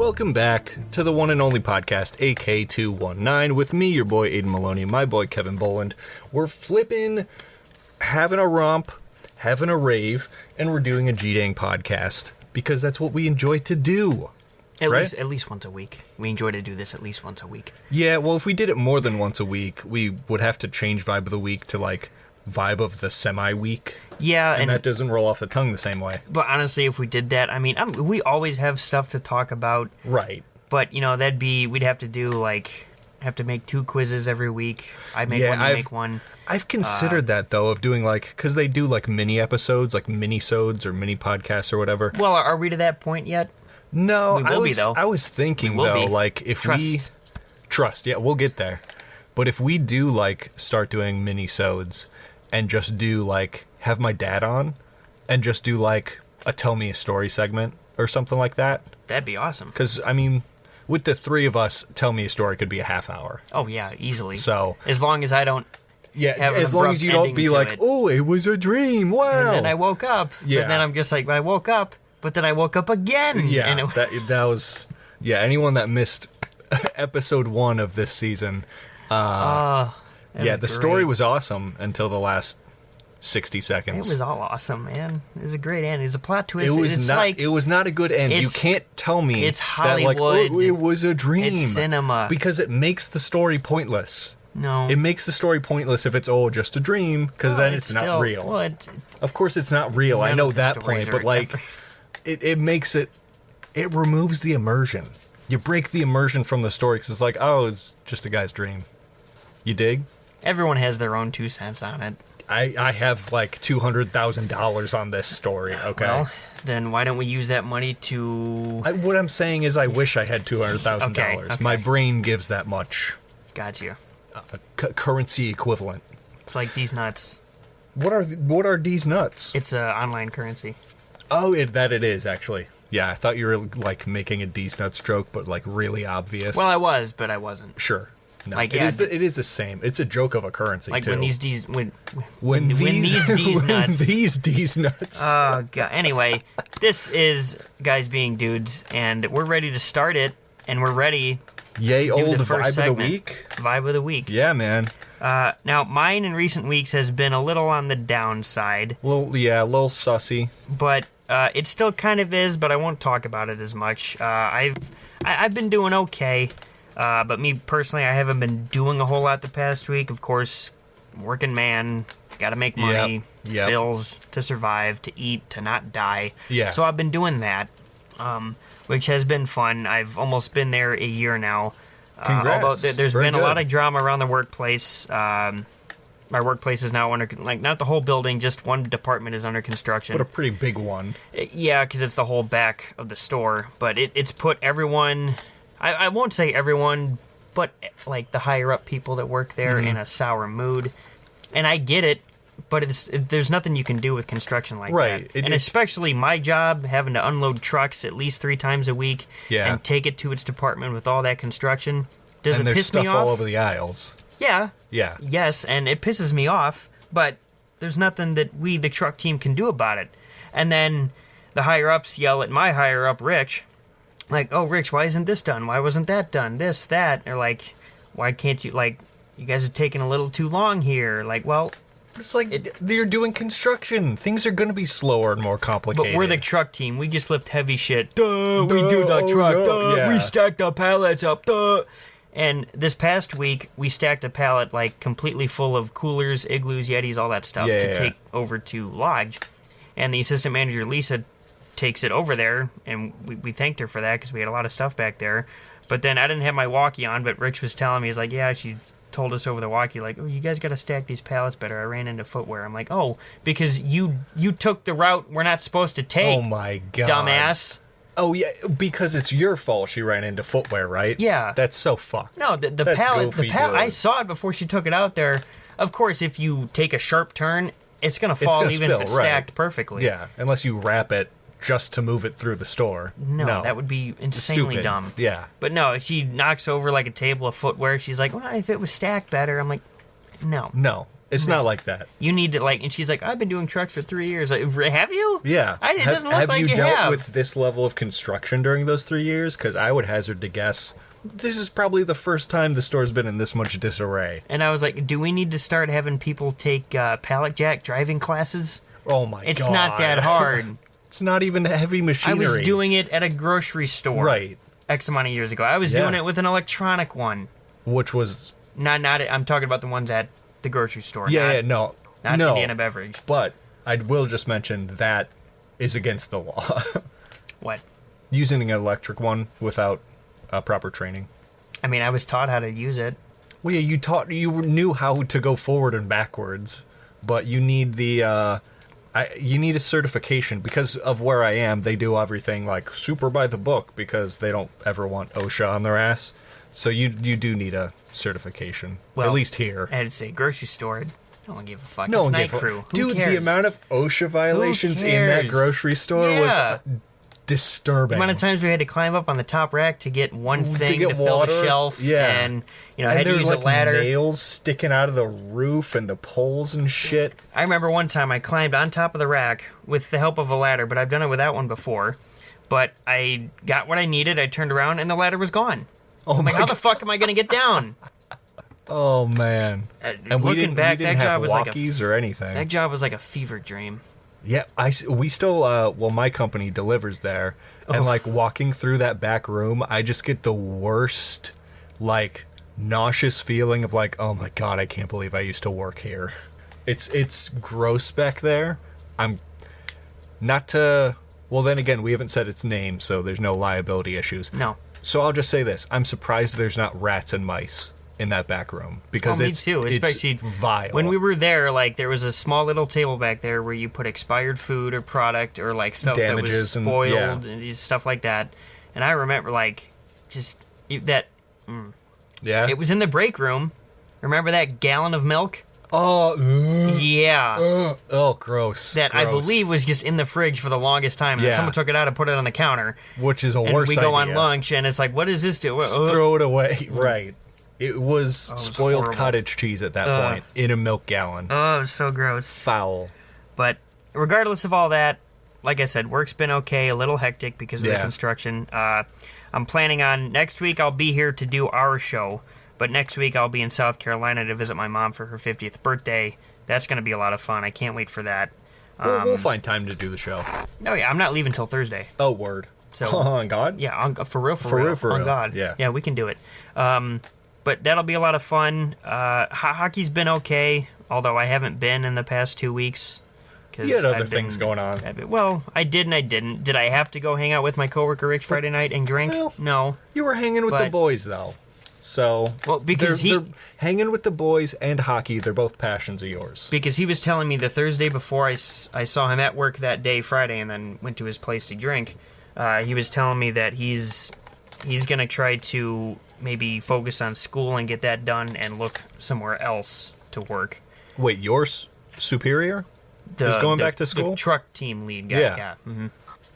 Welcome back to the one and only podcast, AK219, with me, your boy Aidan Maloney, and my boy Kevan Boland. We're flipping, having a romp, having a rave, and we're doing a G-Dang podcast, because that's what we enjoy to do. At least once a week. We enjoy to do this at least once a week. Yeah, well, if we did it more than once a week, we would have to change Vibe of the Week to, like, Vibe of the Semi-Week. Yeah, and that doesn't roll off the tongue the same way. But honestly, if we did that, I mean, we always have stuff to talk about. Right. But, you know, we'd have to do, like, have to make 2 quizzes every week. I make one, you make one. I've considered that, though, of doing, like, because they do, like, mini episodes, like minisodes or mini podcasts or whatever. Well, are we to that point yet? No, we will be, though. I was thinking, though, like, if Trust, yeah, we'll get there. But if we do, like, start doing minisodes and just do, like, have my dad on and just do, like, a Tell Me a Story segment or something like that. That'd be awesome. Because, I mean, with the 3 of us, Tell Me a Story could be a half hour. Oh, yeah, easily. So, as long as I don't have as long as you don't be like, oh, it was a dream, wow. And then I woke up. Yeah. But then I'm just like, I woke up, but then I woke up again. Yeah, and that was, anyone that missed episode 1 of this season, the story was awesome until the last 60 seconds. It was all awesome, man. It was a great end. It was a plot twist. It was not a good end. You can't tell me it's Hollywood. That, like, oh, it was a dream. It's cinema. Because it makes the story pointless. No. It makes the story pointless if it's, just a dream, because then it's not real. Well, of course it's not real. I know that point, but, like, it makes it removes the immersion. You break the immersion from the story, because it's like, it's just a guy's dream. You dig? Everyone has their own 2 cents on it. I have like $200,000 on this story, okay? Well, then why don't we use that money to... what I'm saying is I wish I had $200,000. Okay. My brain gives that much. Got you. Currency equivalent. It's like these nuts. What are these nuts? It's an online currency. Oh, it is, actually. Yeah, I thought you were, like, making a D's nuts joke, but, like, really obvious. Well, I was, but I wasn't. Sure. No, like, it is the same. It's a joke of a currency, like, too. When these D's nuts. Oh, God. Anyway, this is Guys Being Dudes, and we're ready to start it, and we're ready to do old the first Vibe of the Week. Vibe of the Week. Yeah, man. Now, mine in recent weeks has been a little on the downside. A little sussy. But it still kind of is, but I won't talk about it as much. I've been doing okay. But me personally, I haven't been doing a whole lot the past week. Of course, working man, got to make money, bills to survive, to eat, to not die. Yeah. So I've been doing that, which has been fun. I've almost been there a year now. Congrats. Although there's been a lot of drama around the workplace. My workplace is now under, like, not the whole building, just one department is under construction. But a pretty big one. Yeah, because it's the whole back of the store. But it's put everyone... I won't say everyone, but, like, the higher-up people that work there in a sour mood. And I get it, but there's nothing you can do with construction like that. And especially my job, having to unload trucks at least 3 times a week and take it to its department with all that construction. Does it piss me off? And there's stuff all over the aisles. Yeah. Yeah. Yes, and it pisses me off, but there's nothing that we, the truck team, can do about it. And then the higher-ups yell at my higher-up, Rich, like, oh, Rich, why isn't this done? Why wasn't that done? This, that. Or, like, why can't you, like, you guys are taking a little too long here. Like, well... It's like, you're doing construction. Things are going to be slower and more complicated. But we're the truck team. We just lift heavy shit. We do the truck. Yeah. We stack the pallets up. And this past week, we stacked a pallet, like, completely full of coolers, igloos, Yetis, all that stuff to take over to Lodge. And the assistant manager, Lisa, takes it over there, and we thanked her for that because we had a lot of stuff back there. But then I didn't have my walkie on, but Rich was telling me, he's like, yeah, she told us over the walkie, like, oh, you guys got to stack these pallets better. I ran into footwear. I'm like, oh, because you took the route we're not supposed to take. Oh, my God. Dumbass. Oh, yeah, because it's your fault she ran into footwear, right? Yeah. That's so fucked. No, the pallet, I saw it before she took it out there. Of course, if you take a sharp turn, it's going to fall even if it's stacked perfectly. Yeah, unless you wrap it just to move it through the store. No, that would be insanely dumb. Yeah. But no, she knocks over like a table of footwear. She's like, well, if it was stacked better. I'm like, no. No. It's not like that. You need to, like, and she's like, I've been doing trucks for 3 years. Like, have you? Yeah. It doesn't look like you have. Have you dealt with this level of construction during those 3 years? Because I would hazard to guess this is probably the first time the store's been in this much disarray. And I was like, do we need to start having people take pallet jack driving classes? Oh, my God. It's not that hard. It's not even heavy machinery. I was doing it at a grocery store. Right. X amount of years ago. I was doing it with an electronic one. Which was... Not. I'm talking about the ones at the grocery store. No. Not Indiana Beverage. But I will just mention that is against the law. What? Using an electric one without proper training. I mean, I was taught how to use it. Well, yeah, you knew how to go forward and backwards, but you need you need a certification because of where I am. They do everything like super by the book because they don't ever want OSHA on their ass. So you do need a certification, at least here. I had to say grocery store. No one gave a fuck. No it's one night gave a crew. Dude, the amount of OSHA violations in that grocery store was disturbing. The amount of times we had to climb up on the top rack to get one thing to fill the shelf. Yeah. And, I had to use a ladder. Nails sticking out of the roof and the poles and shit. I remember one time I climbed on top of the rack with the help of a ladder, but I've done it with that one before. But I got what I needed. I turned around and the ladder was gone. I'm like, how the fuck am I going to get down? Oh, man. And looking back, that job was like or anything. That job was like a fever dream. Yeah, we still, my company delivers there. And, walking through that back room, I just get the worst, nauseous feeling of, oh, my God, I can't believe I used to work here. It's gross back there. I'm not to... Well, then again, we haven't said its name, so there's no liability issues. No. So I'll just say this. I'm surprised there's not rats and mice in that back room. Because me too, especially it's vile. When we were there, there was a small little table back there where you put expired food or product or, stuff Damages that was spoiled and stuff like that. And I remember, that... Yeah? It was in the break room. Remember that gallon of milk? Oh, yeah. Oh, gross. That gross. I believe was just in the fridge for the longest time. And then someone took it out and put it on the counter. Which is a and worse we go idea. on lunch, and it's like, what does this do? Just throw it away. Right. It was spoiled horrible. cottage cheese at that point in a milk gallon. Oh, it was so gross. Foul. But regardless of all that, like I said, work's been okay, a little hectic because of the construction. I'm planning on next week I'll be here to do our show, but next week I'll be in South Carolina to visit my mom for her 50th birthday. That's going to be a lot of fun. I can't wait for that. We'll find time to do the show. Oh, yeah, I'm not leaving till Thursday. Oh, word. So, on God? Yeah, for real. On God. Yeah, we can do it. But that'll be a lot of fun. Hockey's been okay, although I haven't been in the past 2 weeks. You had other things going on. Well, I did and I didn't. Did I have to go hang out with my coworker Rich Friday night and drink? Well, no. You were hanging with the boys, though. So, because they're hanging with the boys and hockey, they're both passions of yours. Because he was telling me the Thursday before I saw him at work that day, Friday, and then went to his place to drink, he was telling me that he's going to try to maybe focus on school and get that done and look somewhere else to work. Wait, your superior is going back to school? The truck team lead guy, yeah. Mm-hmm.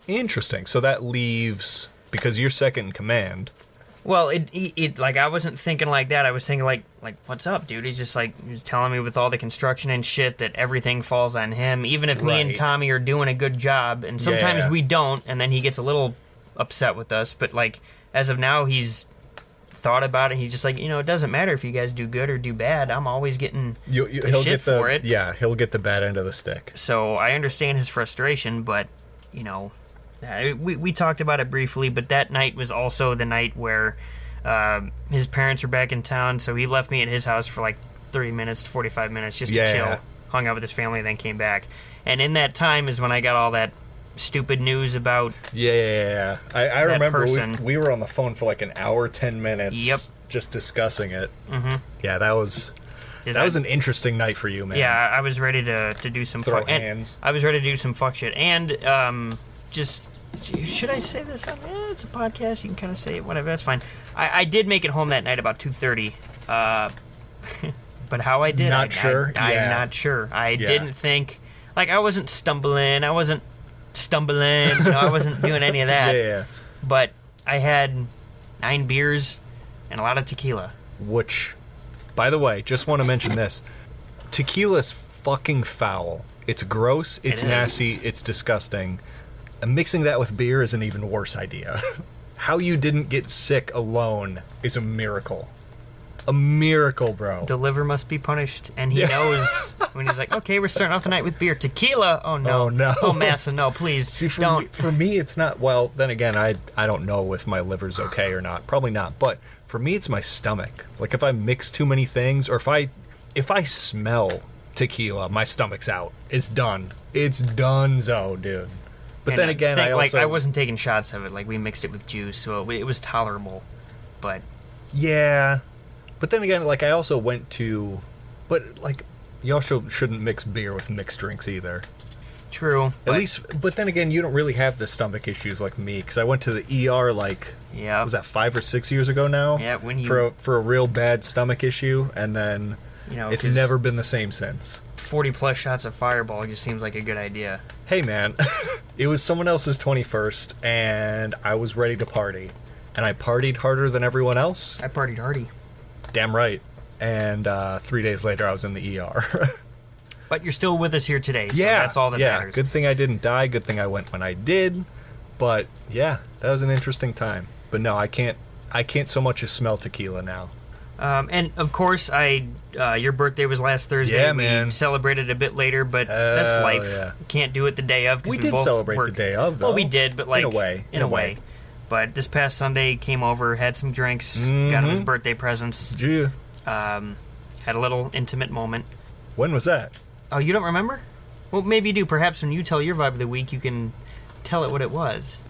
Interesting. So that leaves, because you're second in command... Well, it I wasn't thinking like that. I was thinking like what's up, dude? He's just he was telling me with all the construction and shit that everything falls on him. Even if me and Tommy are doing a good job, and sometimes we don't, and then he gets a little upset with us. But as of now, he's thought about it. He's just it doesn't matter if you guys do good or do bad. I'm always getting he'll shit for it. Yeah, he'll get the bad end of the stick. So I understand his frustration, but we talked about it briefly, but that night was also the night where his parents were back in town, so he left me at his house for 30 minutes to 45 minutes just to chill, hung out with his family, and then came back. And in that time is when I got all that stupid news about I remember person. We were on the phone for an hour, 10 minutes just discussing it. Mm-hmm. Yeah, that was an interesting night for you, man. Yeah, I was ready to do some throw hands. I was ready to do some fuck shit. And should I say this? It's a podcast. You can kind of say it, whatever. That's fine. I did make it home that night about 2:30. But how I did, I'm not sure. I didn't think. I wasn't stumbling. I wasn't doing any of that. Yeah. But I had 9 beers and a lot of tequila. Which, by the way, just want to mention this. tequila's fucking foul. It's gross, it's nasty, it's disgusting. And mixing that with beer is an even worse idea. How you didn't get sick alone is a miracle. A miracle, bro. The liver must be punished, and he knows when he's like, okay, we're starting off the night with beer. Tequila! Oh, no. Oh, no. Oh, Massa, no, please, See, don't. For me, it's not... Well, then again, I don't know if my liver's okay or not. Probably not. But for me, it's my stomach. Like, if I mix too many things, or if I smell tequila, my stomach's out. It's done. It's donezo, dude. But And then again, I also... Like, I wasn't taking shots of it. Like, we mixed it with juice, so it was tolerable. But... Yeah... But then again, like, I also went to... But, like, you also shouldn't mix beer with mixed drinks either. True. At least... But then again, you don't really have the stomach issues like me, because I went to the ER, like... Yeah. Was that 5 or 6 years ago now? Yeah, when you... For a real bad stomach issue, and then... You know, it's never been the same since. 40-plus shots of Fireball just seems like a good idea. Hey, man. It was someone else's 21st, and I was ready to party. And I partied harder than everyone else. I partied hardy. Damn right. And 3 days later, I was in the ER. But you're still with us here today, so yeah, that's all that matters. Good thing I didn't die. Good thing I went when I did. But yeah, that was an interesting time. But no, I can't so much as smell tequila now. And of course, your birthday was last Thursday. Yeah, man. We celebrated a bit later, but that's life. Yeah. Can't do it the day of. We did both celebrate work. the day of, though. Well, we did, but like in a way. But this past Sunday, came over, had some drinks, got him his birthday presents. Yeah. Had a little intimate moment. When was that? Oh, you don't remember? Well, maybe you do. Perhaps when you tell your vibe of the week, you can tell it what it was.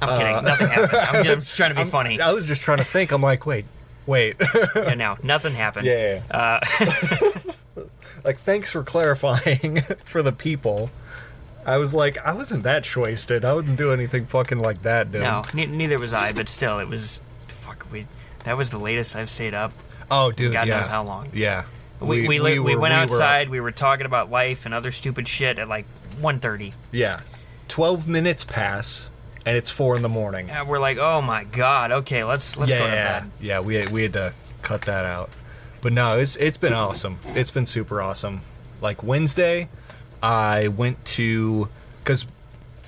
I'm kidding. Nothing happened. I'm just trying to be funny. I was just trying to think. I'm like, wait. Yeah, no, nothing happened. Yeah. Like, thanks for clarifying for the people. I was like, I wasn't that wasted. I wouldn't do anything fucking like that, dude. No, neither was I, but still, it was... that was the latest I've stayed up. Oh, dude, God knows how long. Yeah. We went outside, we were talking about life and other stupid shit at like 1:30. Yeah. 12 minutes pass, and it's 4 in the morning. And we're like, oh my god, okay, let's go to bed. Yeah, we had to cut that out. But no, it's been awesome. It's been super awesome. Like, Wednesday... I went to, because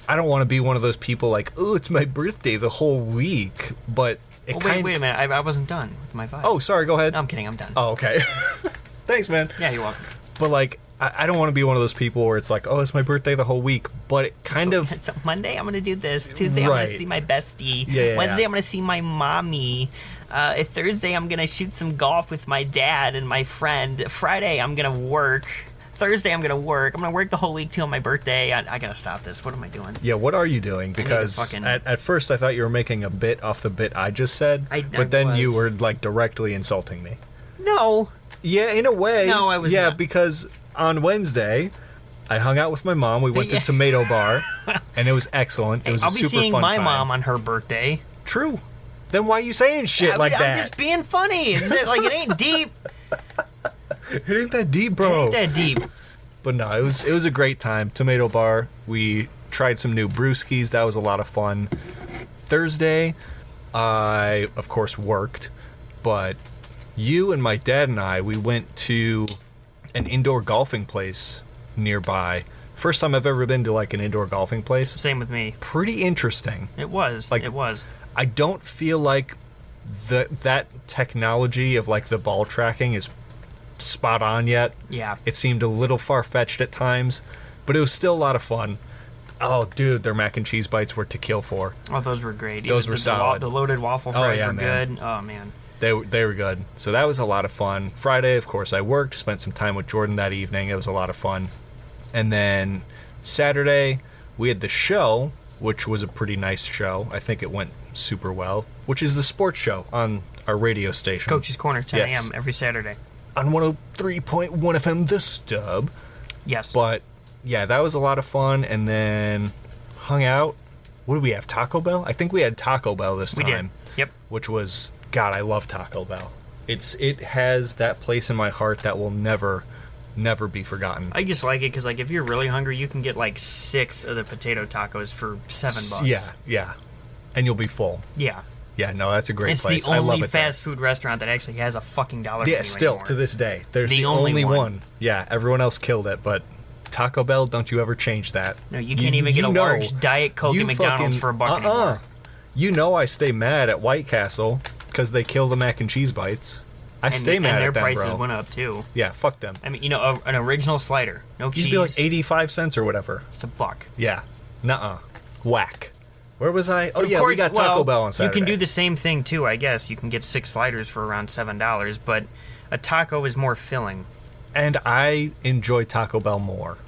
I don't want to be one of those people like, oh, it's my birthday the whole week, but it wait a minute, I wasn't done with my vibe. Oh, sorry, go ahead. No, I'm kidding, I'm done. Oh, okay. Thanks, man. Yeah, you're welcome. But, like, I don't want to be one of those people where it's like, oh, it's my birthday the whole week, but it kind of... So Monday, I'm going to do this. Tuesday, I'm going to see my bestie. Yeah. Wednesday, I'm going to see my mommy. Thursday, I'm going to shoot some golf with my dad and my friend. Friday, I'm going to work. Thursday, I'm going to work. I'm going to work the whole week till my birthday. I got to stop this. What am I doing? Yeah, what are you doing? Because at first I thought you were making a bit off the bit I just said, but then you were, like, directly insulting me. No. Yeah, in a way. No, I was not. Yeah, because on Wednesday, I hung out with my mom. We went to Tomato Bar, and it was excellent. It was I'll a be super seeing fun my time. mom on her birthday. True. Then why are you saying shit like that? I'm just being funny. It ain't deep. It ain't that deep, bro. It ain't that deep. But no, it was a great time. Tomato Bar. We tried some new brewskis. That was a lot of fun. Thursday, I, of course, worked. But you and my dad and I, we went to an indoor golfing place nearby. First time I've ever been to, like, an indoor golfing place. Same with me. Pretty interesting. It was. It was. I don't feel like that technology of, like, the ball tracking is spot on yet. Yeah. It seemed a little far-fetched at times, but it was still a lot of fun. Oh, dude, their mac and cheese bites were to kill for. Oh, those were great. Those were solid. The loaded waffle fries were good. Oh, man. They were good. So that was a lot of fun. Friday, of course, I worked, spent some time with Jordan that evening. It was a lot of fun. And then Saturday, we had the show, which was a pretty nice show. I think it went super well, which is the sports show on our radio station. Coach's Corner, 10 a.m. every Saturday. On 103.1 FM, The Stub. Yes. But, yeah, that was a lot of fun. And then hung out. What did we have, Taco Bell? I think we had Taco Bell this time. We did, yep. Which was, God, I love Taco Bell. It has that place in my heart that will never be forgotten. I just like it because, like, if you're really hungry, you can get, like, 6 of the potato tacos for $7. Yeah. And you'll be full. Yeah. Yeah, no, that's a great It's place. the I love only it there. fast food restaurant that actually has a fucking dollar Yeah, menu still anymore. to this day, there's The the only only one. one. Yeah, everyone else killed it, but Taco Bell, don't you ever change that. No, you can't even get a large Diet Coke at McDonald's for $1 anymore. You know I stay mad at White Castle because they kill the mac and cheese bites. I stay mad and their at them, prices bro. went up too. Yeah, fuck them. I mean, an original slider, no cheese. Used to be like 85 cents or whatever. It's $1. Yeah. Nuh-uh. Whack. Where was I? Oh, Of yeah, course, we got Taco Bell on You Saturday. can do the same thing too, I guess. You can get 6 sliders for around $7, but a taco is more filling. And I enjoy Taco Bell more.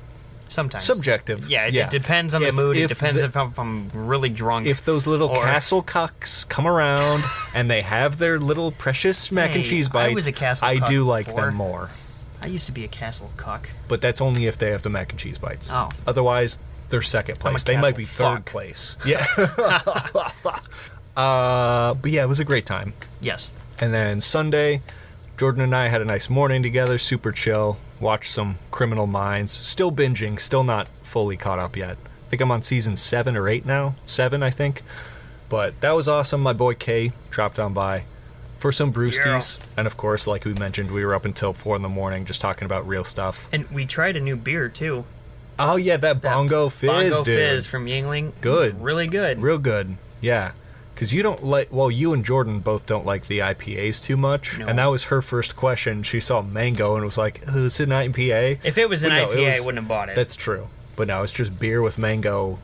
Sometimes. Subjective. Yeah, it depends on the mood. It depends if I'm really drunk. If those little castle cucks come around and they have their little precious mac and cheese bites, I was a castle I cuck do like before. them more. I used to be a castle cuck. But that's only if they have the mac and cheese bites. Oh. Otherwise, they're second place. They might be castle third fuck. place. Yeah. But yeah, it was a great time. Yes. And then Sunday, Jordan and I had a nice morning together, super chill. Watched some Criminal Minds. Still binging, still not fully caught up yet. I think I'm on season 7 or 8 now. 7, I think. But that was awesome. My boy Kay dropped on by for some brewskis. And of course, like we mentioned, we were up until 4 in the morning just talking about real stuff. And we tried a new beer too. Oh, yeah, that Bongo Fizz, Bongo dude. Fizz from Yingling. Good. Really good. Real good. Yeah. Because you don't like, well, you and Jordan both don't like the IPAs too much. No. And that was her first question. She saw mango and was like, oh, is it an IPA? If it was an But no, IPA, I wouldn't have bought it. That's true. But no, it's just beer with mango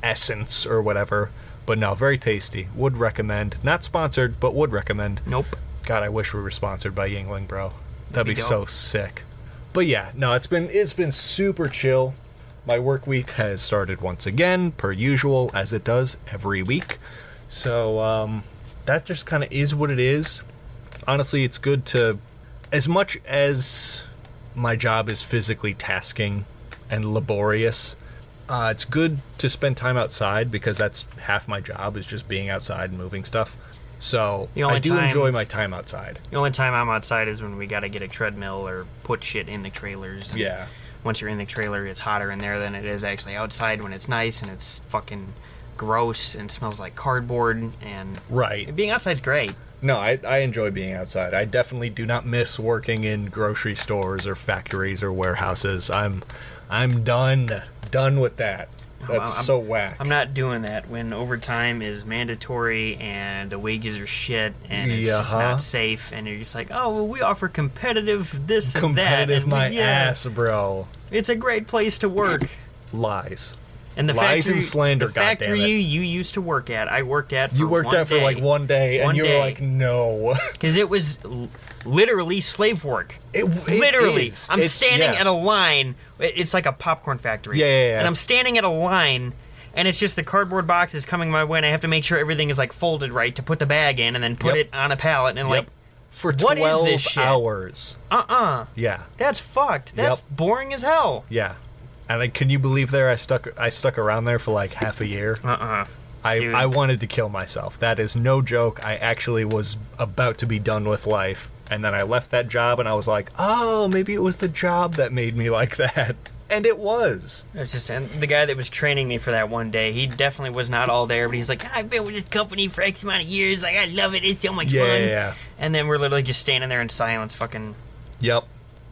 essence or whatever. But no, very tasty. Would recommend. Not sponsored, but would recommend. Nope. God, I wish we were sponsored by Yingling, bro. That'd be dope. so sick. But yeah, no, it's been super chill. My work week has started once again, per usual, as it does every week. So that just kind of is what it is. Honestly, it's good to, as much as my job is physically tasking and laborious, it's good to spend time outside because that's half my job is just being outside and moving stuff. So I do enjoy my time outside. The only time I'm outside is when we got to get a treadmill or put shit in the trailers. And Yeah. Once you're in the trailer, it's hotter in there than it is actually outside when it's nice and it's fucking gross and smells like cardboard. And Right. being outside's great. No, I enjoy being outside. I definitely do not miss working in grocery stores or factories or warehouses. I'm done with that. That's so whack. I'm not doing that when overtime is mandatory and the wages are shit and it's just not safe and you're just like, oh, well, we offer competitive this and that. Competitive And my ass, bro. It's a great place to work. Lies. And the Lies factory, and slander, the factory goddammit. you used to work at, I worked at for You worked one at for day. like one day and One you were day. like, no. Because it was literally slave work. It Literally. is. I'm It's- standing yeah. at a line. It's like a popcorn factory. Yeah. And I'm standing at a line, and it's just the cardboard boxes coming my way, and I have to make sure everything is like folded right to put the bag in and then put Yep. it on a pallet. And Yep. For what 12 is this shit? hours. Yeah. That's fucked. That's boring as hell. Yeah. And can you believe I stuck around there for like half a year? Dude. I wanted to kill myself. That is no joke. I actually was about to be done with life. And then I left that job and I was like, oh, maybe it was the job that made me like that. And it was. It's just, and the guy that was training me for that one day, he definitely was not all there, but he's like, I've been with this company for X amount of years. Like, I love it. It's so much fun. Yeah. And then we're literally just standing there in silence, fucking. Yep.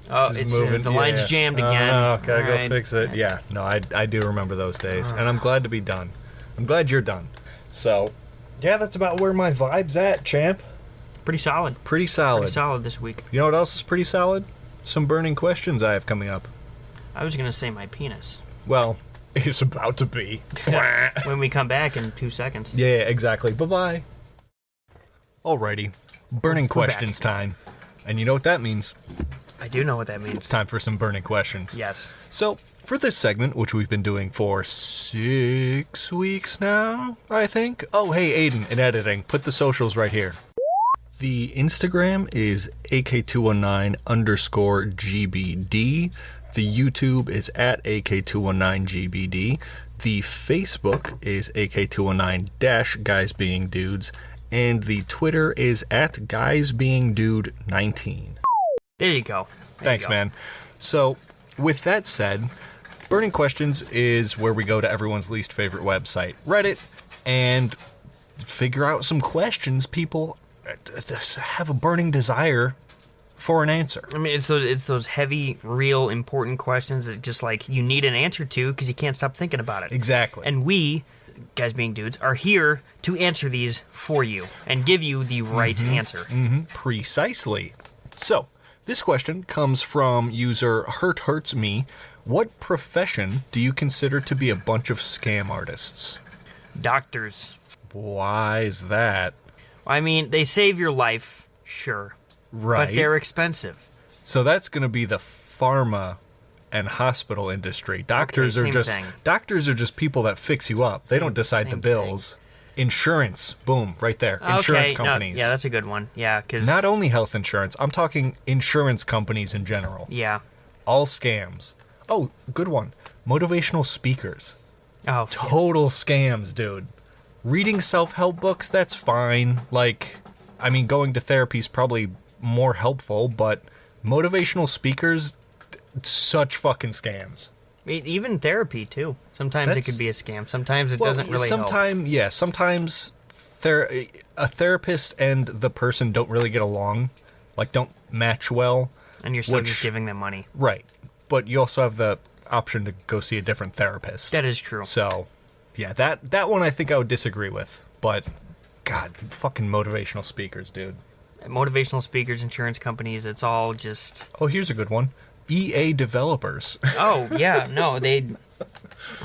Oh, Just it's moving. the line's jammed again. Oh, gotta go Alright. fix it. Yeah. No, I do remember those days. And I'm glad to be done. I'm glad you're done. So, yeah, that's about where my vibe's at, champ. Pretty solid. Pretty solid. Pretty solid this week. You know what else is pretty solid? Some burning questions I have coming up. I was going to say my penis. Well, it's about to be. When we come back in 2 seconds. Yeah, exactly. Bye-bye. Alrighty. Burning We're questions time. And you know what that means. I do know what that It's means. time for some burning questions. Yes. So, for this segment, which we've been doing for 6 weeks now, I think. Oh, hey, Aidan, in editing, put the socials right here. The Instagram is AK219_GBD. The YouTube is at AK219GBD. The Facebook is AK219-GuysBeingDudes. And the Twitter is at GuysBeingDude19. There you go. Thanks, man. So, with that said, Burning Questions is where we go to everyone's least favorite website, Reddit, and figure out some questions people have a burning desire for an answer. I mean, it's those heavy, real, important questions that just like you need an answer to because you can't stop thinking about it. Exactly. And we, guys being dudes, are here to answer these for you and give you the right answer. Precisely. So, this question comes from user Hurts Me. What profession do you consider to be a bunch of scam artists? Doctors. Why is that? I mean, they save your life, sure. Right. But they're expensive. So that's going to be the pharma and hospital industry. Doctors Okay, are same just thing. doctors are just people that fix you up. They don't decide the same bills. Insurance, boom, right there. Insurance companies. Yeah, that's a good one. Yeah, because... Not only health insurance, I'm talking insurance companies in general. Yeah. All scams. Oh, good one. Motivational speakers. Oh, Total scams, dude. Reading self-help books, that's fine. Like, I mean, going to therapy is probably more helpful, but motivational speakers, such fucking scams. even therapy, too. Sometimes it could be a scam. Sometimes it doesn't really help. Sometimes a therapist and the person don't really get along, like don't match well. And you're still just giving them money. Right. But you also have the option to go see a different therapist. That is true. So, yeah, that one I think I would disagree with. But, God, fucking motivational speakers, dude. Motivational speakers, insurance companies, it's all just... Oh, here's a good one. EA developers. Oh, yeah, no, they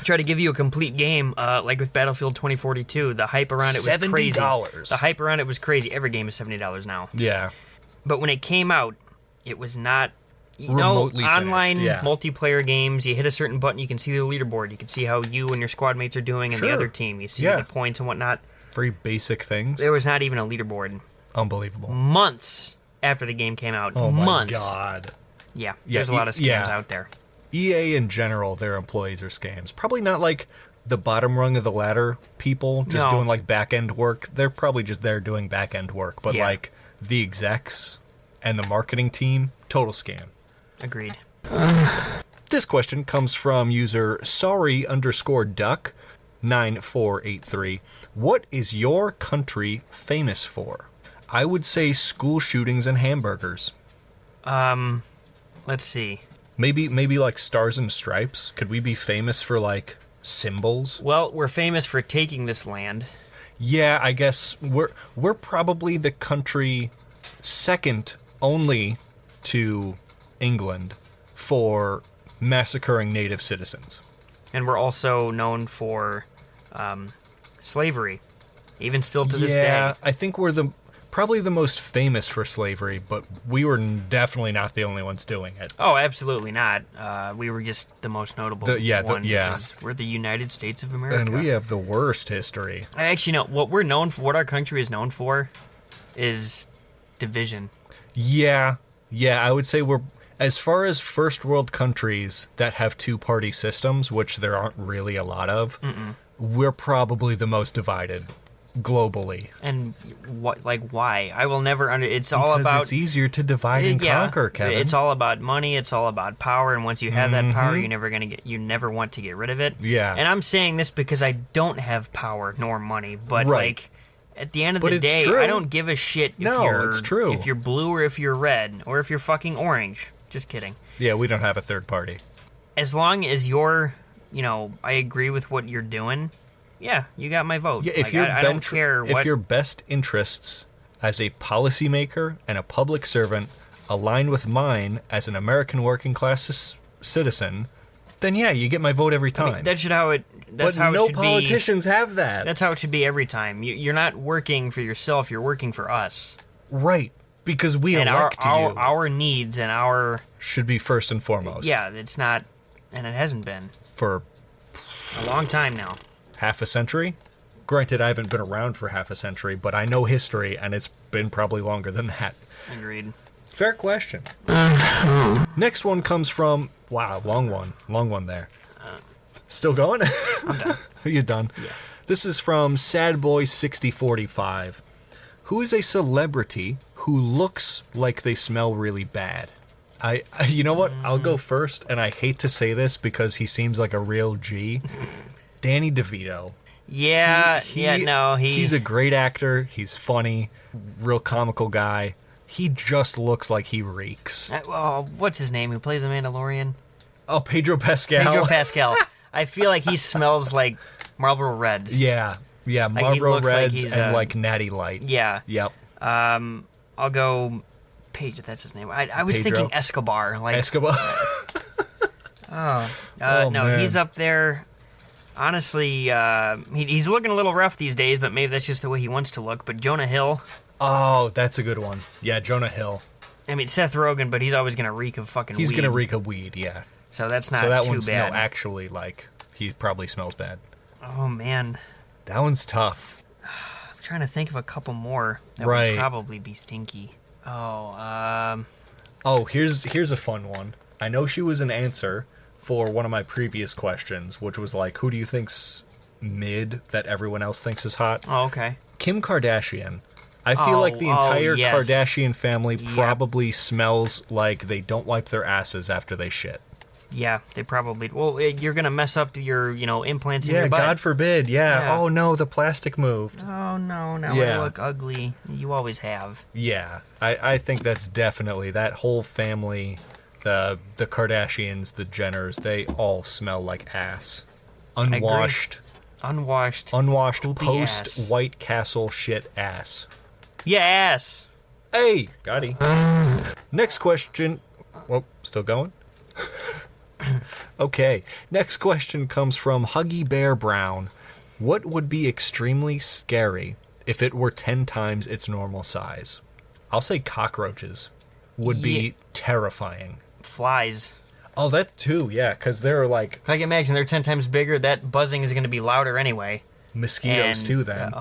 try to give you a complete game, like with Battlefield 2042. The hype around it was crazy. $70. The hype around it was crazy. Every game is $70 now. Yeah. But when it came out, it was not... Remotely online finished, yeah. multiplayer games, you hit a certain button, you can see the leaderboard. You can see how you and your squad mates are doing and the Sure. other team. You see Yeah. the points and whatnot. Very basic things. There was not even a leaderboard. Unbelievable. Months after the game came out. Oh, my Months. God. Yeah, there's a lot of scams out there. EA in general, their employees are scams. Probably not like the bottom rung of the ladder people just No. doing like back end work. They're probably just there doing back end work. But Yeah. like the execs and the marketing team, total scam. Agreed. This question comes from user sorry_duck 9483. What is your country famous for? I would say school shootings and hamburgers. Let's see. Maybe like Stars and Stripes. Could we be famous for like symbols? Well, we're famous for taking this land. Yeah, I guess we're probably the country second only to England for massacring native citizens. And we're also known for slavery, even still to this Yeah, day. I think we're probably the most famous for slavery, but we were definitely not the only ones doing it. Oh, absolutely not. We were just the most notable one because we're the United States of America. And we have the worst history. I actually know what we're known for. What our country is known for is division. Yeah, I would say we're, as far as first world countries that have two-party systems, which there aren't really a lot of, we're probably the most divided globally. And what, like, why? I will never it's all Because about... it's easier to divide and conquer, Kevin. It's all about money. It's all about power. And once you have that power, you never want to get rid of it. Yeah. And I'm saying this because I don't have power nor money. But Right. like, at the end of But the it's day, true. I don't give a shit it's true. if you're blue or if you're red or if you're fucking orange. Just kidding. Yeah, we don't have a third party. As long as you're, I agree with what you're doing. Yeah, you got my vote. Yeah, if Like, your I don't care what... if your best interests as a policymaker and a public servant align with mine as an American working class citizen, then yeah, you get my vote every time. I mean, that's how it but should no be. politicians have that. That's how it should be every time. You're not working for yourself. You're working for us. Right, because we And elect you. our needs and our... Should be first and foremost. Yeah, it's not... And it hasn't been. For A long time now. half a century? Granted, I haven't been around for half a century, but I know history, and it's been probably longer than that. Agreed. Fair question. Next one comes from... Wow, long one there. Still going? I'm done. Are you done? Yeah. This is from Sadboy6045. Who is a celebrity who looks like they smell really bad? You know what? I'll go first, and I hate to say this because he seems like a real G. Danny DeVito. Yeah, he's a great actor. He's funny, real comical guy. He just looks like he reeks. What's his name? Who plays the Mandalorian? Oh, Pedro Pascal. Pedro Pascal. I feel like he smells like Marlboro Reds. Yeah, Marlboro Reds like and like Natty Light. Yeah. Yep. I'll go Pedro. That's his name. I was Pedro. thinking Escobar. Escobar. No, man. he's up there. Honestly, he's looking a little rough these days, but maybe that's just the way he wants to look. But Jonah Hill. Oh, that's a good one. Yeah, Jonah Hill. I mean, Seth Rogen, but he's always going to reek of fucking weed. He's going to reek of weed, yeah. So that's not so that too one's, bad. No, actually, like, he probably smells bad. Oh, man. That one's tough. I'm trying to think of a couple more that right. would probably be stinky. Oh, here's a fun one. I know she was an answer for one of my previous questions, which was like, who do you think's mid that everyone else thinks is hot? Oh, okay. Kim Kardashian. I feel like the entire yes. Kardashian family probably smells like they don't wipe their asses after they shit. Yeah, they probably... Well, you're going to mess up your, implants in your butt. Yeah, God forbid, yeah. Oh, no, the plastic moved. Oh, no, now I look ugly. You always have. Yeah, I think that's definitely... That whole family, the Kardashians, the Jenners, they all smell like ass. Unwashed, post-White Castle shit ass. Yes. Hey, got he. Next question. Well, still going? Okay. Next question comes from Huggy Bear Brown. What would be extremely scary if it were 10 times its normal size? I'll say cockroaches would be terrifying. Flies. Oh, that too, yeah, because they're like... I can imagine they're 10 times bigger. That buzzing is going to be louder anyway. Mosquitoes too, then.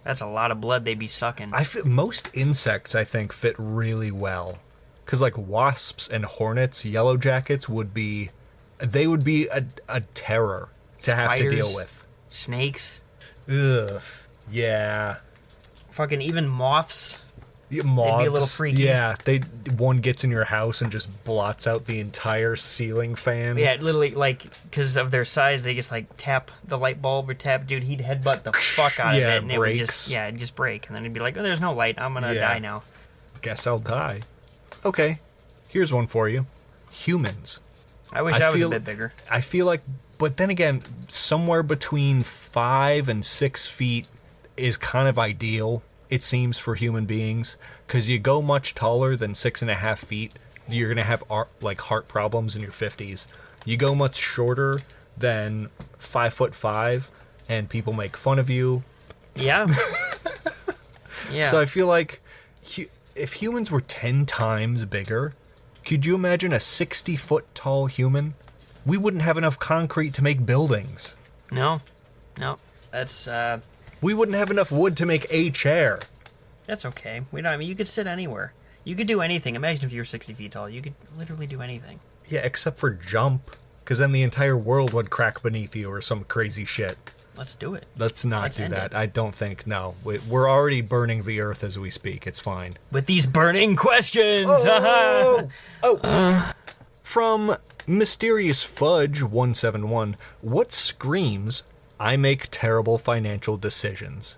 That's a lot of blood they'd be sucking. Most insects, I think, fit really well. Because, like, wasps and hornets, yellow jackets would be... They would be a terror to have to deal with. Snakes. Ugh. Yeah. Fucking even moths. Moths. They'd be a little freaky. Yeah. One gets in your house and just blots out the entire ceiling fan. Yeah, literally, like, because of their size, they just, like, tap the light bulb or tap... Dude, he'd headbutt the fuck out of it. And it would it'd just break. And then it'd be like, oh, there's no light. I'm gonna die now. Guess I'll die. Okay. Here's one for you. Humans. I wish I was a bit bigger. I feel like... But then again, somewhere between 5 and 6 feet is kind of ideal, it seems, for human beings. Because you go much taller than 6.5 feet, you're going to have heart problems in your 50s. You go much shorter than 5'5", and people make fun of you. Yeah. Yeah. So I feel like if humans were 10 times bigger, could you imagine a 60-foot tall human? We wouldn't have enough concrete to make buildings. No. That's We wouldn't have enough wood to make a chair. That's okay. You could sit anywhere. You could do anything. Imagine if you were 60 feet tall. You could literally do anything. Yeah, except for jump. Because then the entire world would crack beneath you or some crazy shit. Let's do it. Let's not do that. I don't think. No. We're already burning the earth as we speak. It's fine. With these burning questions! From Mysterious Fudge 171, what screams, I make terrible financial decisions?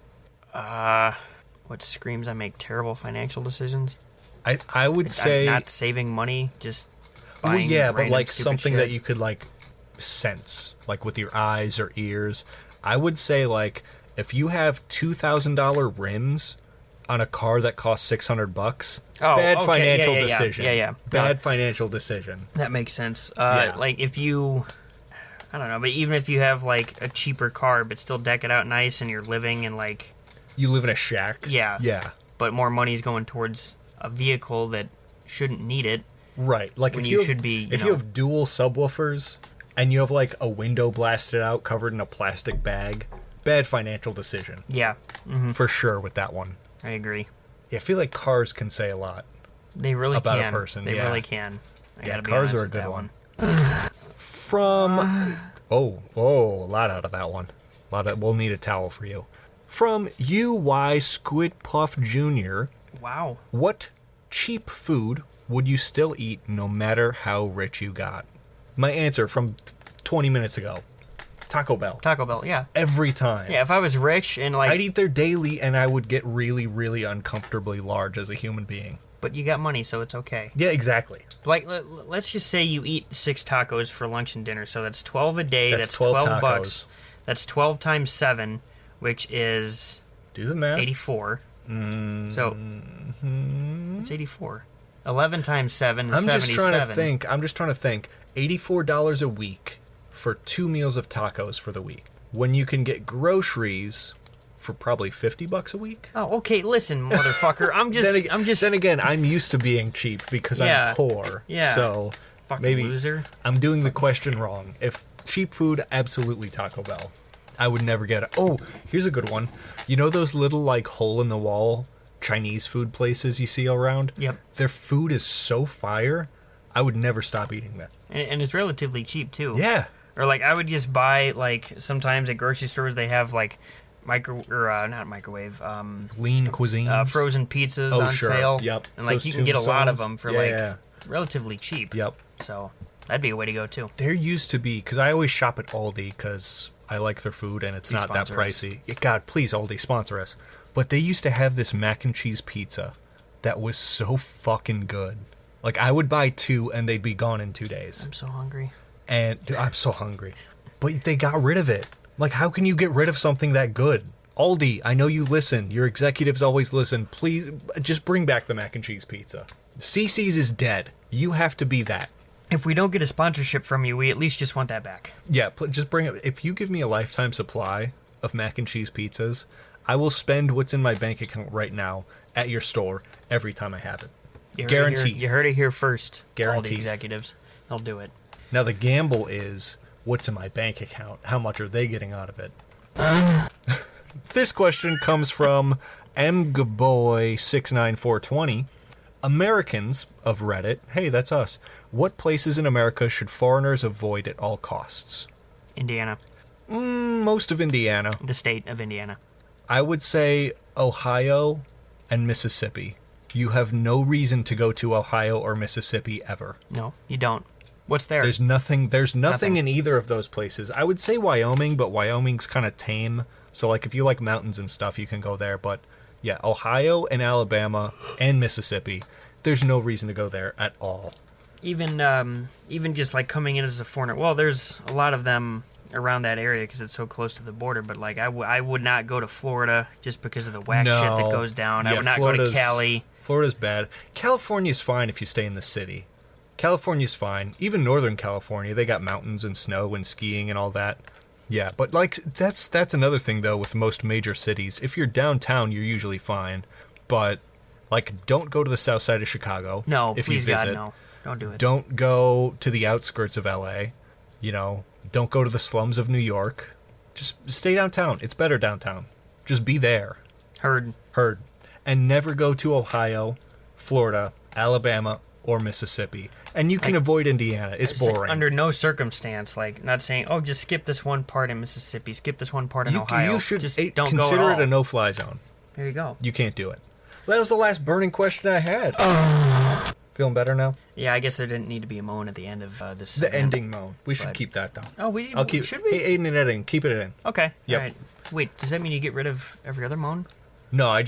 What screams, I make terrible financial decisions? I would say... Not saving money, just buying but like something shit. that you could like sense, like with your eyes or ears. I would say like if you have $2,000 rims on a car that costs $600, bad financial decision. Yeah. Bad financial decision. That makes sense. Like if you, I don't know, but even if you have like a cheaper car, but still deck it out nice, and you're living in like, you live in a shack. Yeah. But more money is going towards a vehicle that shouldn't need it. Right. Like when if you have, should be. If you have dual subwoofers and you have like a window blasted out covered in a plastic bag, bad financial decision. Yeah. Mm-hmm. For sure with that one. I agree. Yeah, I feel like cars can say a lot. They really about can. A person. They really can. Cars are a good one. From a lot out of that one. We'll need a towel for you. From UY Squid Puff Jr. Wow. What cheap food would you still eat no matter how rich you got? My answer from 20 minutes ago. Taco Bell. Taco Bell, yeah. Every time. Yeah, if I was rich and like... I'd eat there daily, and I would get really, really uncomfortably large as a human being. But you got money, so it's okay. Yeah, exactly. Like, let's just say you eat 6 tacos for lunch and dinner, so that's 12 a day. That's 12 $12. tacos. That's 12 times 7, which is... Do the math. 84. So, it's 84. 11 times 7 is 77. I'm just trying to think. $84 a week for 2 meals of tacos for the week. When you can get groceries for probably $50 a week. Oh, okay. Listen, motherfucker. I'm just. Then again, I'm used to being cheap because I'm poor. Yeah. So fucking maybe loser. I'm doing the question wrong. If cheap food, absolutely Taco Bell. I would never get it. Oh, here's a good one. You know those little like hole in the wall Chinese food places you see around? Yep. Their food is so fire. I would never stop eating that. And it's relatively cheap too. Yeah. Or like I would just buy like sometimes at grocery stores they have like not microwave Lean cuisine. frozen pizzas on sale. Yep. And like Those you can get a lot of tombstones. them for relatively cheap. Yep. So that'd be a way to go too. There used to be, because I always shop at Aldi because I like their food and it's Please not that sponsor us. pricey. God, please, Aldi, sponsor us. But they used to have this mac and cheese pizza that was so fucking good. Like, I would buy 2 and they'd be gone in 2 days. I'm so hungry. And dude, I'm so hungry. But they got rid of it. Like, how can you get rid of something that good? Aldi, I know you listen. Your executives always listen. Please, just bring back the mac and cheese pizza. CC's is dead. You have to be that. If we don't get a sponsorship from you, we at least just want that back. Yeah, just bring it. If you give me a lifetime supply of mac and cheese pizzas, I will spend what's in my bank account right now at your store every time I have it. Guaranteed. You heard it here first. Guaranteed. All the executives. They'll do it. Now, the gamble is, what's in my bank account? How much are they getting out of it? This question comes from mgboy69420. Americans of Reddit, hey, that's us. What places in America should foreigners avoid at all costs? Indiana. Most of Indiana. The state of Indiana. I would say Ohio and Mississippi. You have no reason to go to Ohio or Mississippi ever. No, you don't. What's there? There's nothing in either of those places. I would say Wyoming, but Wyoming's kind of tame. So like if you like mountains and stuff, you can go there, but yeah, Ohio and Alabama and Mississippi, there's no reason to go there at all. Even just like coming in as a foreigner. Well, there's a lot of them around that area because it's so close to the border. But like, I would not go to Florida just because of the whack shit that goes down. I would not go to Cali. Florida's bad. California's fine if you stay in the city. California's fine. Even Northern California, they got mountains and snow and skiing and all that. Yeah, but like that's another thing though with most major cities. If you're downtown, you're usually fine. But like, don't go to the south side of Chicago. No, if please you visit. God, no. Don't do it. Don't go to the outskirts of LA. Don't go to the slums of New York. Just stay downtown. It's better downtown. Just be there. Heard. And never go to Ohio, Florida, Alabama, or Mississippi. And you can avoid Indiana. It's boring. Under no circumstance, like, not saying, oh, just skip this one part in Mississippi, skip this one part in Ohio. You should just don't go at consider it all. a no-fly zone. There you go. You can't do it. That was the last burning question I had. Feeling better now? Yeah, I guess there didn't need to be a moan at the end of this. The ending moan. We should keep that though. Oh, should we? Hey, Aidan and editing, keep it in. Okay. Yep. All right. Wait, does that mean you get rid of every other moan? No, I